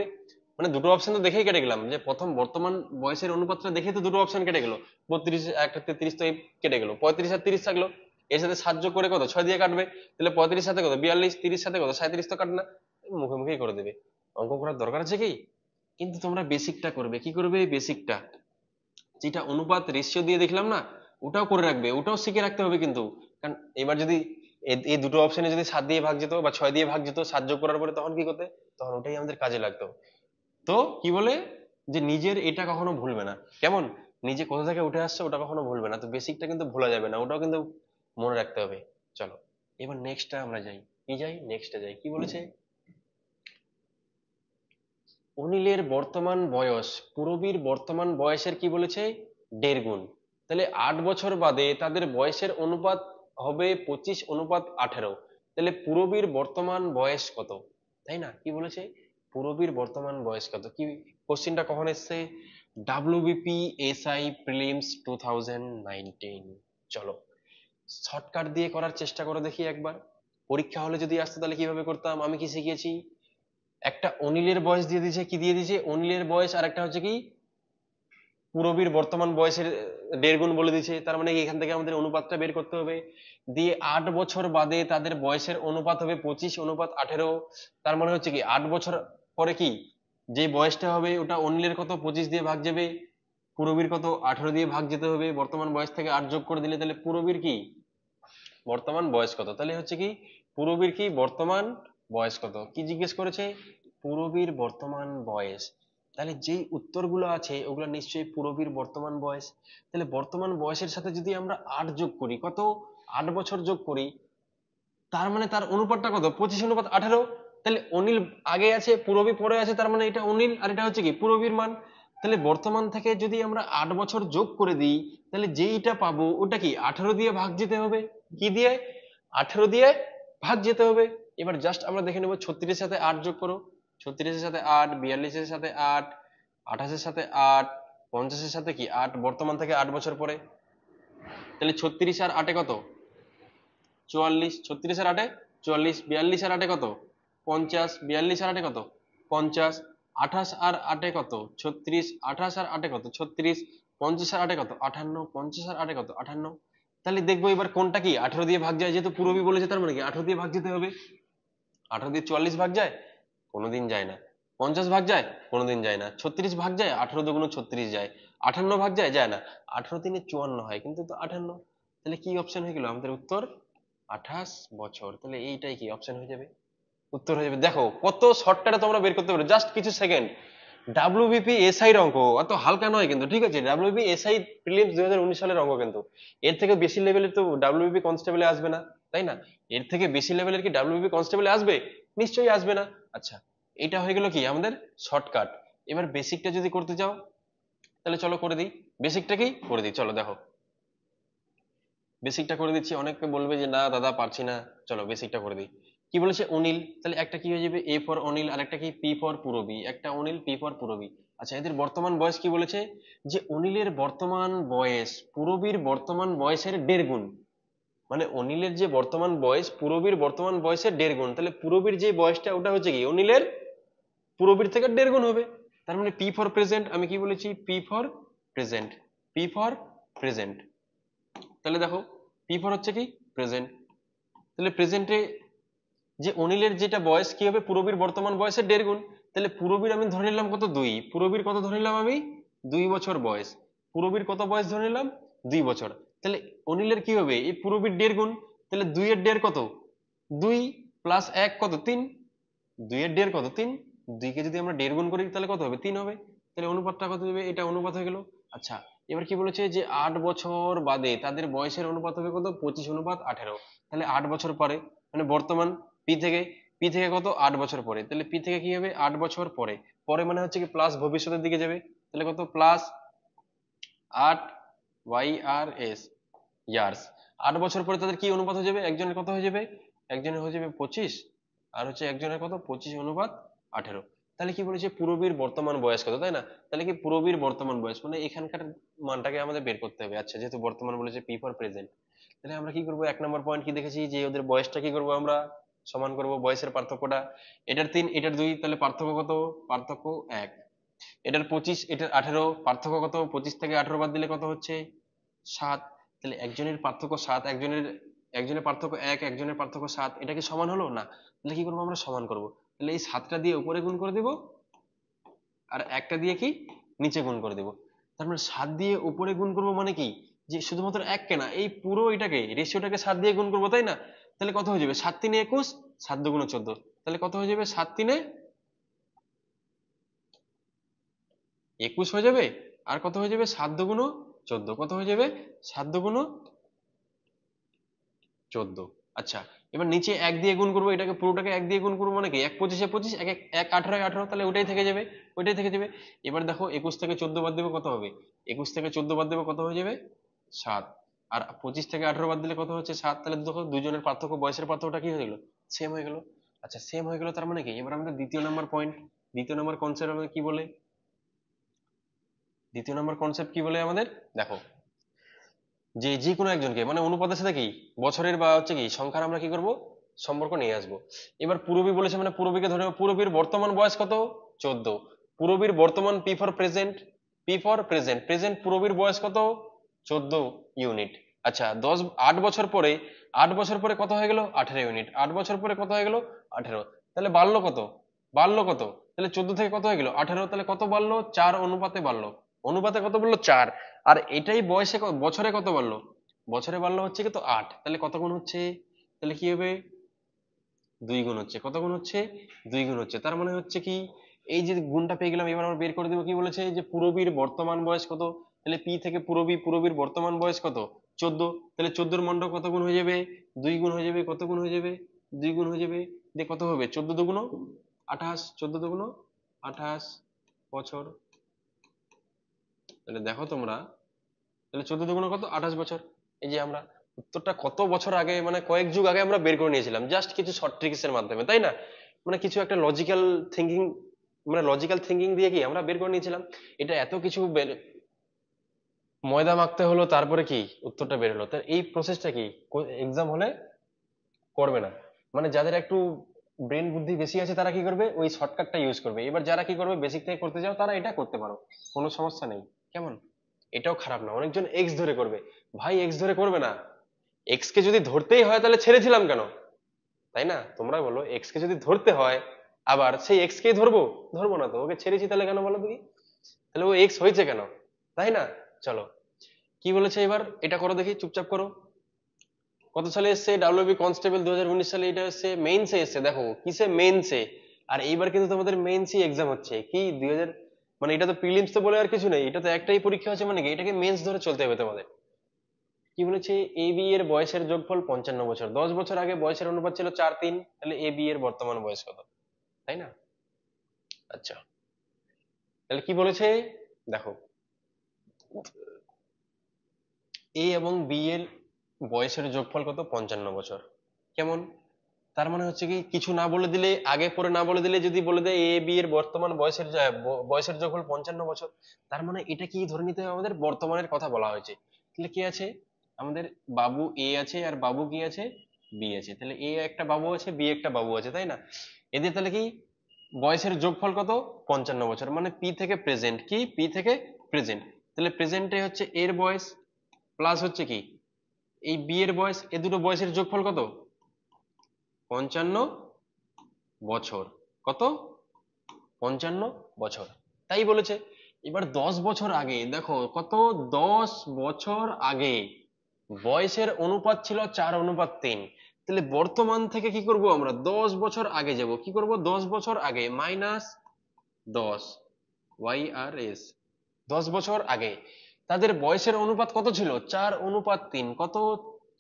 মানে দুটো অপশন তো দেখেই কেটে গেলাম, যে প্রথম বর্তমান বয়সের অনুপাতটা দেখে তো দুটো অপশন কেটে গেল। 32 একটা 33 তো এই কেটে গেল, 35 আর 30 থাকলো। এর সাথে 7 যোগ করে কত 6 দিয়ে কাটবে, তাহলে 35 সাথে কত 42, 30 সাথে কত 37 তো কাটে না, মুখে মুখেই করে দেবে। অঙ্ক করার দরকার আছে কি। কিন্তু তোমরা বেসিকটা করবে, কি করবে বেসিকটা, যেটা অনুপাত রেশিও দিয়ে দেখলাম না, ওটাও করে রাখবে, ওটাও শিখে রাখতে হবে কিন্তু। কারণ এবার যদি এই দুটো অপশনে যদি 7 দিয়ে ভাগ যেত বা 6 দিয়ে ভাগ যেত 7 যোগ করার পরে, তখন কি করতে, তখন ওটাই আমাদের কাজে লাগতো। তো কি বলে, যে নিজের এটা কখনো ভুলবে না, কেমন? নিজে কোথা থেকে উঠে আসছে ওটা কখনো ভুলবে না। তো বেসিকটা কিন্তু ভোলা যাবে না, ওটাও কিন্তু মনে রাখতে হবে। চলো এবার নেক্সটটা আমরা যাই, কি যাই নেক্সটে যাই, কি বলেছে, অনিলের বর্তমান বয়স পূরবীর বর্তমান বয়সের কি বলেছে 1.5 গুণ। তাহলে 8 বছর বাদে তাদের বয়সের অনুপাত হবে 25:18। তাহলে পূরবীর বর্তমান বয়স কত, তাই না? কি বলেছে, পূরবীর বর্তমান বয়স কত। কি কোশ্চিনটা কখন এসছে, ডাব্লিউবিপি এসআই প্রিলিমস 2019। চলো শর্টকাট দিয়ে করার চেষ্টা করে দেখি একবার। পরীক্ষা হলে যদি আসতো তাহলে কিভাবে করতাম, আমি কি শিখিয়েছি, একটা অনিলের বয়স দিয়ে দিয়েছে, কি দিয়ে দিয়েছে অনিলের বয়স, আর একটা হচ্ছে কি পূরবীর বর্তমান বয়সের 1.5 গুণ বলে দিয়েছে, তার মানে এখান থেকে আমাদের অনুপাতটা বের করতে হবে। দিয়ে 8 বছর বাদে তাদের বয়সের অনুপাত হবে 25:18। তার মানে হচ্ছে কি 8 বছর পরে কি যে বয়সটা হবে ওটা অনিলের কত 25 দিয়ে ভাগ যাবে, পূরবীর কত 18 দিয়ে ভাগ যেতে হবে, বর্তমান বয়স থেকে 8 যোগ করে দিলে তাহলে পূরবীর কি বর্তমান বয়স কত, তাহলে হচ্ছে কি পূরবীর কি বর্তমান বয়স কত, কি জিজ্ঞেস করেছে পূরবীর বর্তমান বয়স। তাহলে যেই উত্তরগুলো আছে ওগুলো নিশ্চয়ই পূরবীর বর্তমান বয়স। তাহলে বর্তমান বয়সের সাথে যদি আমরা 8 যোগ করি, কত 8 বছর যোগ করি, তার মানে তার অনুপাতটা কত 25:18। তাহলে অনিল আগে আছে পূরবী পরে আছে, তার মানে এটা অনিল আর এটা হচ্ছে কি পূরবীর মান। তাহলে বর্তমান থেকে যদি আমরা 8 বছর যোগ করে দিই তাহলে যেইটা পাবো ওটা কি 18 দিয়ে ভাগ যেতে হবে, কি দিয়ে 18 দিয়ে ভাগ যেতে হবে। এবার জাস্ট আমরা দেখে নেবো 36-এর সাথে 8 যোগ করো, 36-এর সাথে 8, 42-এর সাথে 8, 28-এর সাথে 8, 50-এর সাথে কি 8, বর্তমান থেকে 8 বছর পরে। তাহলে 36 আর 8-এ কত 44, 36 আর 8-এ 44, 42 আর 8-এ কত 50, 42 আর 8-এ কত 50, 28 আর 8-এ কত 36, 28 আর 8-এ কত 36, 50 আর 8-এ কত 58, 50 আর 8-এ কত 58। তাহলে দেখবো এবার কোনটা কি 18 দিয়ে ভাগ যায়, যেহেতু পূরবী বলেছে তার মানে কি 18 দিয়ে ভাগ যেতে হবে। 18 দিয়ে 44 ভাগ যায়, কোনোদিন যায় না। 50 ভাগ যায়, কোনোদিন যায় না। 36 ভাগ যায়, 18 দুগুণ 36 যায়। 58 ভাগ যায়, যায় না। 18 তিনে 54 হয়, কিন্তু তো 58। তাহলে কি অপশন হয়ে গেল আমাদের উত্তর 28 বছর। তাহলে এইটাই কি অপশন হয়ে যাবে, উত্তর হয়ে যাবে। দেখো কত শর্টকাটে তোমরা বের করতে পারো, জাস্ট কিছু সেকেন্ড। ডাব্লিউবিপি এসআই এর অঙ্ক অত হালকা নয় কিন্তু, ঠিক আছে? ডাব্লিউবিপি এসআই প্রিলিমস 2019 সালের অঙ্ক কিন্তু। এর থেকে বেশি লেভেলের তো ডাব্লিউবিপি কনস্টেবলে আসবে না, তাই না? এর থেকে বেশি লেভেলের কি ডাব্লিউবিপি কনস্টেবলে আসবে? নিশ্চয়ই আসবে না। আচ্ছা, এটা হয়ে গেল কি আমাদের শর্টকাট। এবার বেসিকটা যদি করতে চাও তাহলে চলো করে দিই। বেসিকটা কি করে দিই, চলো দেখো বেসিকটা করে দিচ্ছি। অনেকে বলবে যে না দাদা পারছি না, চলো বেসিকটা করে দিই। কি বলেছে অনিল, তাহলে একটা কি হয়ে যাবে এ ফর অনিল আর একটা কি পি ফর পূরবী, একটা অনিল পি ফর পূরবী। আচ্ছা, এদের বর্তমান বয়স কি বলেছে, যে অনিলের বর্তমান বয়স পূরবীর বর্তমান বয়সের 1.5 গুণ। মানে অনিলের যে বর্তমান বয়স পূরবীর বর্তমান বয়সের 1.5 গুণ, তাহলে পূরবীর যে বয়সটা ওটা হচ্ছে কি অনিলের পূরবীর থেকে 1.5 গুণ হবে। তার মানে পি ফর প্রেজেন্ট, আমি কি বলেছি P for present, P for present. তাহলে দেখো পি ফর হচ্ছে কি প্রেজেন্ট। তাহলে প্রেজেন্টে যে অনিলের যেটা বয়স কি হবে পূরবীর বর্তমান বয়সের 1.5 গুণ। তাহলে পূরবীর আমি ধরে নিলাম কত 2, পূরবীর কত ধরে নিলাম আমি 2 বছর বয়স, পূরবীর কত বয়স ধরে নিলাম 2 বছর। তাহলে অনিলের কি হবে এই পূরবীর 1.5 গুণ, তাহলে 2 এর 1.5 কত 2 প্লাস 1 কত 3, 2 এর 1.5 কত 3, 2 কে যদি আমরা 1.5 গুণ করি তাহলে কত হবে 3 হবে। তাহলে অনুপাতটা কত হবে, এটা অনুপাত হয়ে গেল। আচ্ছা, এবার কি বলেছে যে 8 বছর বাদে তাদের বয়সের অনুপাত হবে কত 25:18। তাহলে 8 বছর পরে, মানে বর্তমান পি থেকে, পি থেকে কত 8 বছর পরে, তাহলে পি থেকে কি হবে 8 বছর পরে, পরে মানে হচ্ছে কি প্লাস ভবিষ্যতের দিকে যাবে। তাহলে কত প্লাস 8 ওয়াই আর এস ইয়ার্স। 8 বছর পরে তাদের কি অনুপাত হয়ে যাবে, একজনের কত হয়ে যাবে, একজনের হয়ে যাবে 25, আর হচ্ছে একজনের কত 25:18। তাহলে কি বলেছে পূরবীর বর্তমান বয়স কত, তাই না? তাহলে কি পূরবীর বর্তমান বয়স মানে এখানকার মানটাকে আমাদের বের করতে হবে। আচ্ছা, যেহেতু বর্তমান বলেছে পি ফর প্রেজেন্ট, তাহলে আমরা কি করব, 1 নম্বর পয়েন্ট কি দেখেছি যে ওদের বয়সটা কি করব আমরা সমান করব, বয়সের পার্থক্যটা। এটার 3 এটার 2, তাহলে পার্থক্য কত, পার্থক্য 1। এটার 25 এটার 18, পার্থক্য কত, 25 থেকে 18 বাদ দিলে কত হচ্ছে 7। তাহলে একজনের পার্থক্য 7, একজনের পার্থক্য 1, একজনের পার্থক্য 7, এটা কি সমান হলো না? তাহলে কি করবো আমরা সমান করব। তাহলে এই 7টা দিয়ে উপরে গুণ করে দিব আর একটা দিয়ে কি নিচে গুণ করে দিব। তার মানে 7 দিয়ে উপরে গুণ করব মানে কি যে শুধুমাত্র 1 কে না এই পুরো এটাকে রেশিওটাকে 7 দিয়ে গুণ করবো, তাই না? তাহলে কত হয়ে যাবে 7 3 21, 7 2 14। তাহলে কত হয়ে যাবে 7 3 21 হয়ে যাবে, আর কত হয়ে যাবে 7 2 14, কত হয়ে যাবে 7 2 14। আচ্ছা, এবার নিচে 1 দিয়ে গুণ করবো, এটাকে পুরোটাকে 1 দিয়ে গুণ করবো মানে কি 1 25 25, 1 1 18 18, তাহলে ওটাই থেকে যাবে, ওইটাই থেকে যাবে। এবার দেখো 21 থেকে 14 বাদ দেবে কত হবে, 21 থেকে 14 বাদ দেবে কত হয়ে যাবে 7, আর 25 থেকে 18 বাদ দিলে কত হচ্ছে 7। তাহলে দেখো দুজনের পার্থক্য বয়সের পার্থক্যটা কি হয়ে গেল, সেম হয়ে গেল। আচ্ছা, সেম হয়ে গেল তার মানে কি এবার আমাদের দ্বিতীয় নাম্বার পয়েন্ট, দ্বিতীয় নাম্বার কনসেপ্ট আমাদের কি বলে, দ্বিতীয় নাম্বার কনসেপ্ট কি বলে আমাদের দেখো, যে যে কোনো একজনকে মানে অনুপাতের সাথে কি বছরের বা হচ্ছে কি সংখ্যার আমরা কি করব সম্পর্ক নিয়ে আসবো। এবার পূরবী বলেছে মানে পূরবীকে ধরে নেবো। পূরবীর বর্তমান বয়স কত 14, পূরবীর বর্তমান P for present P for present, present পূরবীর বয়স কত? 14 ইউনিট। আচ্ছা 8 বছর পরে, 8 বছর পরে কত হয়ে গেল? 18 ইউনিট। 8 বছর পরে কত হয়ে গেল? 18। তাহলে বাড়লো কত? বাড়লো কত? তাহলে 14 থেকে কত হয়ে গেল? 18। তাহলে কত বাড়লো? 4 অনুপাতে বাড়লো। অনুপাতে কত বললো? 4। আর এটাই বয়সে বছরে কত বাড়লো? বছরে বাড়লো হচ্ছে কি তো 8। তাহলে কত গুণ হচ্ছে? তাহলে কি হবে? 2 গুণ হচ্ছে। কত গুণ হচ্ছে? 2 গুণ হচ্ছে। তার মানে হচ্ছে কি, এই যে গুণটা পেয়ে গেলাম, এবার আমরা বের করে দেবো। কি বলেছে? যে পূরবীর বর্তমান বয়স কত? তাহলে পি থেকে পূরবী, পূরবীর বর্তমান বয়স কত? 14। তাহলে 14 মন্ড কত গুণ হয়ে যাবে? 2 গুণ হয়ে যাবে। কত গুণ হয়ে যাবে? 2 গুণ হয়ে যাবে। দিয়ে কত হবে? 14 দুগুণ 28, 14 দুগুণ 28 বছর। তাহলে দেখো তোমরা, তাহলে 14 দুগুণ কত? 28 বছর। এই যে আমরা উত্তরটা কত বছর আগে, মানে কয়েক যুগ আগে আমরা বের করে নিয়েছিলাম, জাস্ট কিছু শর্ট ট্রিক্স এর মাধ্যমে, তাই না? মানে কিছু একটা লজিক্যাল থিঙ্কিং, মানে লজিক্যাল থিঙ্কিং দিয়ে কি আমরা বের করে নিয়েছিলাম। এটা এত কিছু ময়দা মাখতে হলো, তারপরে কি উত্তরটা বের হলো। তার এই প্রসেসটা কি এক্সাম হলে করবে না। মানে যাদের একটু ব্রেন বুদ্ধি বেশি আছে তারা কি করবে? ওই শর্টকাটটা ইউজ করবে। এবার যারা কি করবে, বেসিক থেকে করতে চাও তারা এটা করতে পারো, কোনো সমস্যা নেই। কেমন? এটাও খারাপ না। অনেকজন এক্স ধরে করবে। ভাই এক্স ধরে করবে না। এক্স কে যদি ধরতেই হয় তাহলে ছেড়েছিলাম কেন? তাই না? তোমরা বলো, এক্স কে যদি ধরতে হয় আবার সেই এক্স কেই ধরবো? ধরবো না তো। ওকে ছেড়েছি তাহলে কেন বলো দেখি? তাহলে ও এক্স হয়েছে কেন? তাই না? চলো, কি বলেছে এবার এটা করো দেখি, চুপচাপ করো। কত সালে এসছে ডাব্লিউবি কনস্টেবল? 2019 সালে এটা এসছে, মেইনসে এসছে। দেখো কিসে? মেইনসে। আর এইবার কিন্তু তোমাদের মেইনসই এক্সাম হচ্ছে কি 2000, মানে এটা তো প্রিলিমস তো বলে আর কিছু নেই, এটা তো একটাই পরীক্ষা হচ্ছে, মানে কি এটাকে মেন্স ধরে চলতে হবে তোমাদের। কি বলেছে? এ বি এর বয়সের যোগফল 55 বছর। 10 বছর আগে বয়সের অনুপাত ছিল 4:3। তাহলে এ বি এর বর্তমান বয়স কত? তাই না? আচ্ছা, তাহলে কি বলেছে দেখো, এ এবং বি এর বয়সের যোগফল কত? 55 বছর। কেমন? তার মানে হচ্ছে কি, কিছু না বলে দিলে, আগে পরে না বলে দিলে, যদি বলে দেয় এ বি এর বর্তমান বয়সের বয়সের যোগফল 55 বছর, তার মানে এটা কি ধরে নিতে হবে? আমাদের বর্তমানের কথা বলা হয়েছে। তাহলে কি আছে? আমাদের বাবু এ আছে আর বাবু কি আছে? বি আছে। তাহলে এ একটা বাবু আছে, বি একটা বাবু আছে, তাই না? এদের তাহলে কি বয়সের যোগফল কত? 55 বছর। মানে পি থেকে প্রেজেন্ট, কি পি থেকে প্রেজেন্ট। তাহলে প্রেজেন্টে হচ্ছে এর বয়স প্লাস হচ্ছে কি এই বি এর বয়স, এ দুটো বয়সের যোগফল কত? 55 বছর। কত? 55 বছর। তাই বলেছে। এবার 10 বছর আগে দেখো কত, 10 বছর আগে বয়সের অনুপাত ছিল 4:3। তাহলে বর্তমান থেকে কি করব আমরা? 10 বছর আগে যাব। কি করব? 10 বছর আগে -10 ওয়াই আর এস। 10 বছর আগে তাদের বয়সের অনুপাত কত ছিল? 4:3। কত?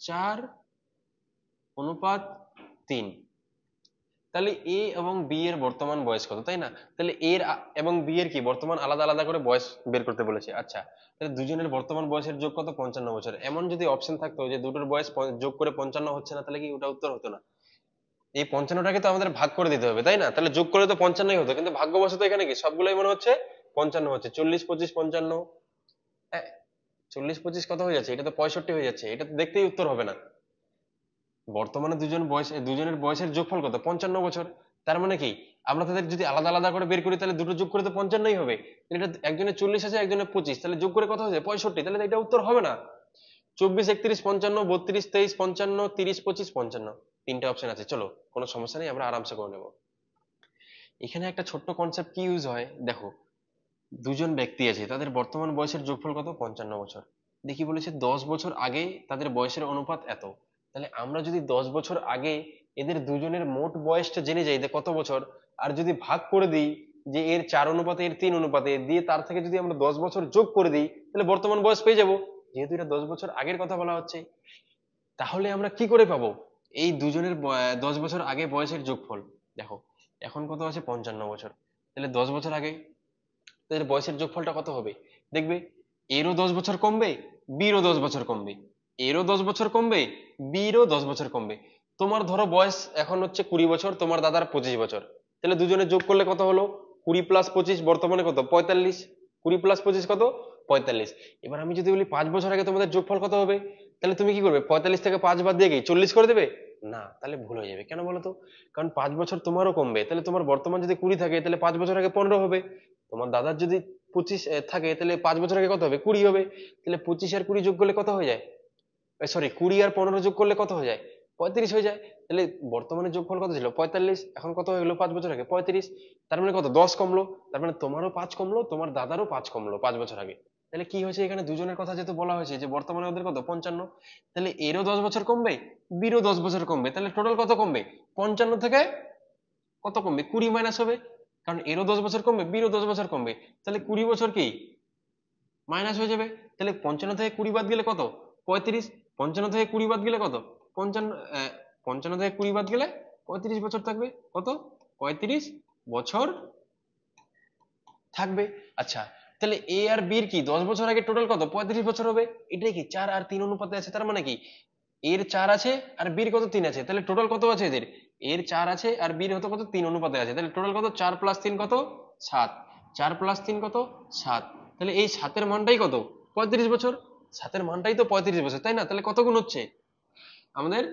4:3। তাহলে এ এবং বি এর বর্তমান বয়স কত, তাই না? তাহলে এর এবং বি এর কি বর্তমান আলাদা আলাদা করে বয়স বের করতে বলেছে। আচ্ছা, তাহলে দুজনের বর্তমান বয়সের যোগ কত? 55 বছর। এমন যদি অপশন থাকতো যে দুটোর বয়স যোগ করে 55 হচ্ছে না, তাহলে কি ওটা উত্তর হতো না? এই 55টাকে তো আমাদের ভাগ করে দিতে হবে, তাই না? তাহলে যোগ করে তো 55ই হতো, কিন্তু ভাগ্যবশত এখানে কি সবগুলোই মনে হচ্ছে 55 হচ্ছে। 40 25 55, 40 25 কত হয়ে যাচ্ছে? এটা তো 65 হয়ে যাচ্ছে। এটা তো দেখতেই উত্তর হবে না। বর্তমানে দুজনের বয়সের যোগফল কত? 55 বছর। তার মানে কি আমরা তাদের যদি আলাদা আলাদা করে বের করি, তাহলে দুটো যোগ করে তো 55ই হবে। এটা একজনের 40 আছে, একজনের 25, তাহলে যোগ করে কত হয়েছে? 65। তাহলে এটা উত্তর হবে না। 24 31 55 32 23 55 30 25 55, তিনটা অপশন আছে। চলো, কোনো সমস্যা নেই, আমরা আরামসে করে নেবো। এখানে একটা ছোট্ট কনসেপ্ট কি ইউজ হয় দেখো, দুজন ব্যক্তি আছে, তাদের বর্তমান বয়সের যোগফল কত? 55 বছর। দেখি বলেছে 10 বছর আগে তাদের বয়সের অনুপাত এত। তাহলে আমরা যদি 10 বছর আগে এদের দুজনের মোট বয়সটা জেনে যাই যে কত বছর, আর যদি ভাগ করে দিই যে এর 4 অনুপাতে এর 3 অনুপাতে দিয়ে, তার থেকে যদি আমরা 10 বছর যোগ করে দিই, তাহলে বর্তমান বয়স পেয়ে যাবো। যেহেতু এটা 10 বছর আগের কথা বলা হচ্ছে, তাহলে আমরা কি করে পাবো এই দুজনের 10 বছর আগে বয়সের যোগফল? দেখো এখন কত আছে? 55 বছর। তাহলে 10 বছর আগে তাদের বয়সের যোগফলটা কত হবে? দেখবে এরও 10 বছর কমবে, বিরও 10 বছর কমবে। এরও 10 বছর কমবে, বিরও 10 বছর কমবে। তোমার ধরো বয়স এখন হচ্ছে 20 বছর, তোমার দাদার 25 বছর। তাহলে দুজনে যোগ করলে কত হলো? 20 + 25 বর্তমানে কত? 45। 20 + 25 কত? 45। এবার আমি যদি বলি 5 বছর আগে তোমাদের যোগফল কত হবে, তাহলে তুমি কি করবে? 45 থেকে 5 বাদ দিয়ে কি 40 করে দেবে? না, তাহলে ভুল হয়ে যাবে। কেন বলো তো? কারণ 5 বছর তোমারও কমবে। তাহলে তোমার বর্তমান যদি 20 থাকে, তাহলে 5 বছর আগে 15 হবে। তোমার দাদার যদি 25 থাকে, তাহলে 5 বছর আগে কত হবে? 20 হবে। তাহলে 25 আর 20 যোগ করলে কত হয়ে যায়? সরি, 20 আর 15 যোগ করলে কত হয়ে যায়? 35 হয়ে যায়। তাহলে বর্তমানে যোগফল কত ছিল? 45। এখন কত হয়ে গেল 5 বছর আগে? 35। তার মানে কত? 10 কমলো। তার মানে তোমারও 5 কমলো, তোমার দাদারও 5 কমলো 5 বছর আগে। তাহলে কি হয়েছে এখানে? দুজনের কথা যেহেতু বলা হয়েছে যে বর্তমানে ওদের কত? 55। তাহলে এরও 10 বছর কমবে, বিরও 10 বছর কমবে। তাহলে টোটাল কত কমবে? 55 থেকে কত কমবে? 20 মাইনাস হবে, কারণ এরও 10 বছর কমবে, বিরও 10 বছর কমবে। তাহলে 20 বছর কি মাইনাস হয়ে যাবে। তাহলে 55 থেকে 20 বাদ গেলে কত? 35। 55 থেকে 20 বাদ গেলে কত? 55। 55 থেকে 20 বাদ গেলে 35 বছর থাকবে। কত? 35 বছর থাকবে। আচ্ছা, তাহলে এ আর বি এর কি 10 বছর আগে টোটাল কত? 35 বছর হবে। এটাই কি 4 আর 3 অনুপাতে আছে, তার মানে কি এর 4 আছে আর বির কত? 3 আছে। তাহলে টোটাল কত আছে এদের? এর 4 আছে আর বির হতো কত? 3 অনুপাতে আছে। তাহলে টোটাল কত? 4 প্লাস 3 কত? 7। 4 প্লাস 3 কত? 7। তাহলে এই 7 এর মানটাই কত? 35 বছর। 7 এর মানটাই তো 35 বছর, তাই না? তাহলে কত গুণ হচ্ছে আমাদের?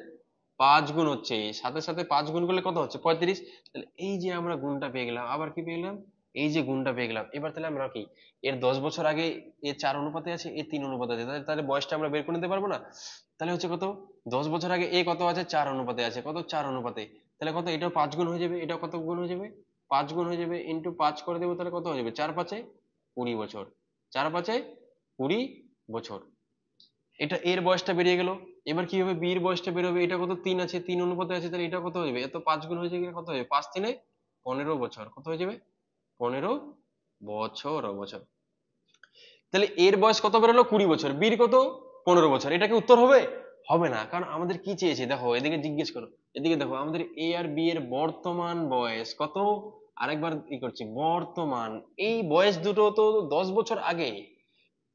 5 গুণ হচ্ছে। সাথে সাথে 5 গুণ করলে কত হচ্ছে? 35। তাহলে এই যে আমরা গুণটা পেয়ে গেলাম, আবার কি পেয়ে গেলাম? এই যে গুণটা পেয়ে গেলাম। এবার তাহলে আমরা কি এর 10 বছর আগে এ 4 অনুপাতে আছে, এ 3 অনুপাতে আছে, তাহলে তাহলে বয়সটা আমরা বের করে নিতে পারবো না? তাহলে হচ্ছে কত? 10 বছর আগে এ কত আছে? 4 অনুপাতে আছে। কত? 4 অনুপাতে। তাহলে কত? এটাও 5 গুণ হয়ে যাবে। এটাও কত গুণ হয়ে যাবে? 5 গুণ হয়ে যাবে। ইন্টু 5 করে দেবো, তাহলে কত হয়ে যাবে? 4 5 20 বছর। 4 5 20 বছর। এটা এর বয়সটা বেরিয়ে গেল। এবার কি হবে? বি এর বয়সটা বেরোবে। এটা কত? 3 আছে, 3 অনুপাতে আছে, তাহলে এটা কত হয়ে যাবে? এত 5 গুণ হয়ে যাবে, কত হবে? 5 3 15 বছর। কত হয়ে যাবে? 15 বছর। তাহলে এর বয়স কত বেরোলো? 20 বছর। বির কত? 15 বছর। এটা কি উত্তর হবে? হবে না, কারণ আমাদের কি চেয়েছে দেখো, এদিকে জিজ্ঞেস করো। এদিকে দেখো, আমাদের এ আর বি এর বর্তমান বয়স কত। আরেকবার ই করছি, বর্তমান। এই বয়স দুটো তো 10 বছর আগে।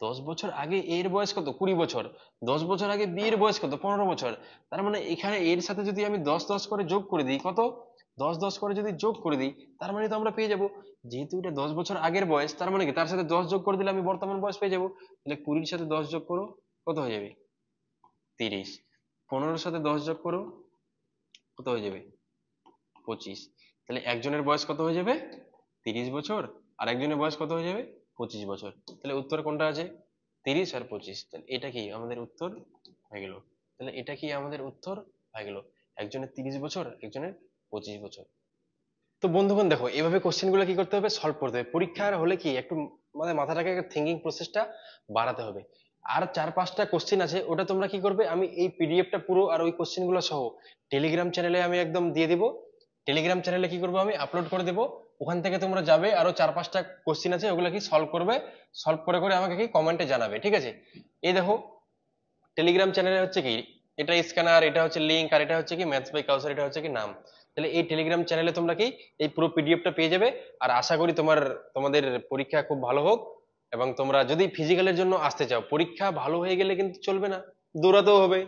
10 বছর আগে এর বয়স কত? 20 বছর। 10 বছর আগে বি এর বয়স কত? 15 বছর। তার মানে এখানে এর সাথে যদি আমি 10 10 করে যোগ করে দিই, কত? 10 10 করে যদি যোগ করে দিই, তার মানে তো আমরা পেয়ে যাব, যেহেতু এটা 10 বছর আগের বয়স, তার মানে কি তার সাথে 10 যোগ করে দিলে আমি বর্তমান বয়স পেয়ে যাব। তাহলে 20 এর সাথে 10 যোগ করো, কত হয়ে যাবে? 30। 15 এর সাথে 10 যোগ করো, কত হয়ে যাবে? 25। তাহলে একজনের বয়স কত হয়ে যাবে? 30 বছর। আর একজনের বয়স কত হয়ে যাবে? 25 বছর। তাহলে উত্তর কোনটা আছে? 30 আর 25। তাহলে এটা কি আমাদের উত্তর হয়ে গেল। তাহলে এটা কি আমাদের উত্তর হয়ে গেল। একজনের 30 বছর, একজনের 25 বছর। তো বন্ধুগণ দেখো, এভাবে কোশ্চেন গুলো কি করতে হবে? সলভ করতে হবে। পরীক্ষার হলে কি একটু মানে মাথাটাকে থিঙ্কিং প্রসেসটা বাড়াতে হবে। আর 4 5টা কোশ্চেন আছে, ওটা তোমরা কি করবে, আমি এই পিডিএফটা পুরো আর ওই কোশ্চেন গুলো সহ টেলিগ্রাম চ্যানেলে আমি একদম দিয়ে দিব। টেলিগ্রাম চ্যানেলে কি করবো, আমি আপলোড করে দেবো। ওখান থেকে তোমরা যাবে, আরো 4 5টা কোশ্চেন আছে, ওগুলো কি সলভ করবে। সলভ করে করে আমাকে কি কমেন্টে জানাবে, ঠিক আছে? এই দেখো, টেলিগ্রাম চ্যানেলে হচ্ছে কি, এটা স্ক্যানার, এটা হচ্ছে লিংক, আর এটা হচ্ছে কি ম্যাথস বাই কাউসার, এটা হচ্ছে কি নাম। তাহলে এই টেলিগ্রাম চ্যানেলে তোমরা কি এই পুরো পিডিএফটা পেয়ে যাবে। আর আশা করি তোমাদের পরীক্ষা খুব ভালো হোক। এবং তোমরা যদি ফিজিক্যালের জন্য আসতে চাও, পরীক্ষা ভালো হয়ে গেলে কিন্তু চলবে না, দৌড়াতেও হবে।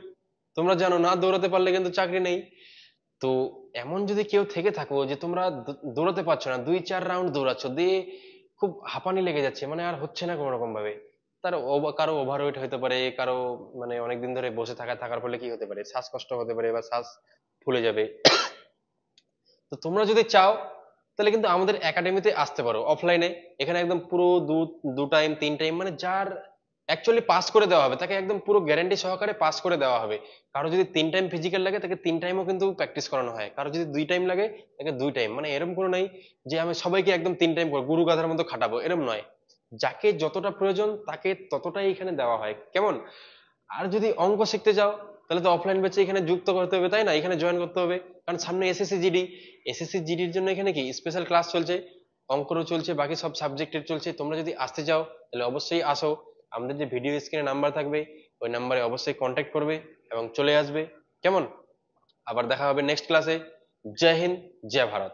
তোমরা জানো না, দৌড়াতে পারলে কিন্তু চাকরি নেই। তো এমন যদি কেউ থেকে থাকো যে তোমরা দৌড়াতে পারছো না, 2 4 রাউন্ড দৌড়াচ্ছ, দিয়ে খুব হাঁপানি লেগে যাচ্ছে, মানে আর হচ্ছে না কোনো রকম ভাবে, কারো ওভারওয়েট হতে পারে, কারো মানে অনেকদিন ধরে বসে থাকার ফলে কি হতে পারে, শ্বাসকষ্ট হতে পারে বা শ্বাস ফুলে যাবে। তো তোমরা যদি চাও, তাহলে কিন্তু আমাদের একাডেমিতে আসতে পারো অফলাইনে। এখানে একদম পুরো দু টাইম 3 টাইম, মানে যার অ্যাকচুয়ালি পাস করে দেওয়া হবে, তাকে একদম পুরো গ্যারান্টি সহকারে পাস করে দেওয়া হবে। কারো যদি 3 টাইম ফিজিক্যাল লাগে, তাকে 3 টাইমও কিন্তু প্র্যাকটিস করানো হয়। কারো যদি 2 টাইম লাগে, তাকে 2 টাইম। মানে এরকম কোনো নাই যে আমি সবাইকে একদম 3 টাইম করবো, গুরু গাধার মতো খাটাবো, এরকম নয়। যাকে যতটা প্রয়োজন তাকে ততটাই এখানে দেওয়া হয়, কেমন? আর যদি অঙ্ক শিখতে চাও, তাহলে তো অফলাইন ব্যাচে এখানে যুক্ত করতে হবে, তাই না? এখানে জয়েন করতে হবে, কারণ সামনে এসএসসি জিডি। এসএসসি জিডির জন্য এখানে কি স্পেশাল ক্লাস চলছে, অঙ্করও চলছে, বাকি সব সাবজেক্টের চলছে। তোমরা যদি আসতে চাও, তাহলে অবশ্যই আসো। আমাদের যে ভিডিও স্ক্রিনে নাম্বার থাকবে, ওই নাম্বারে অবশ্যই কন্ট্যাক্ট করবে এবং চলে আসবে, কেমন? আবার দেখা হবে নেক্সট ক্লাসে। জয় হিন্দ, জয় ভারত।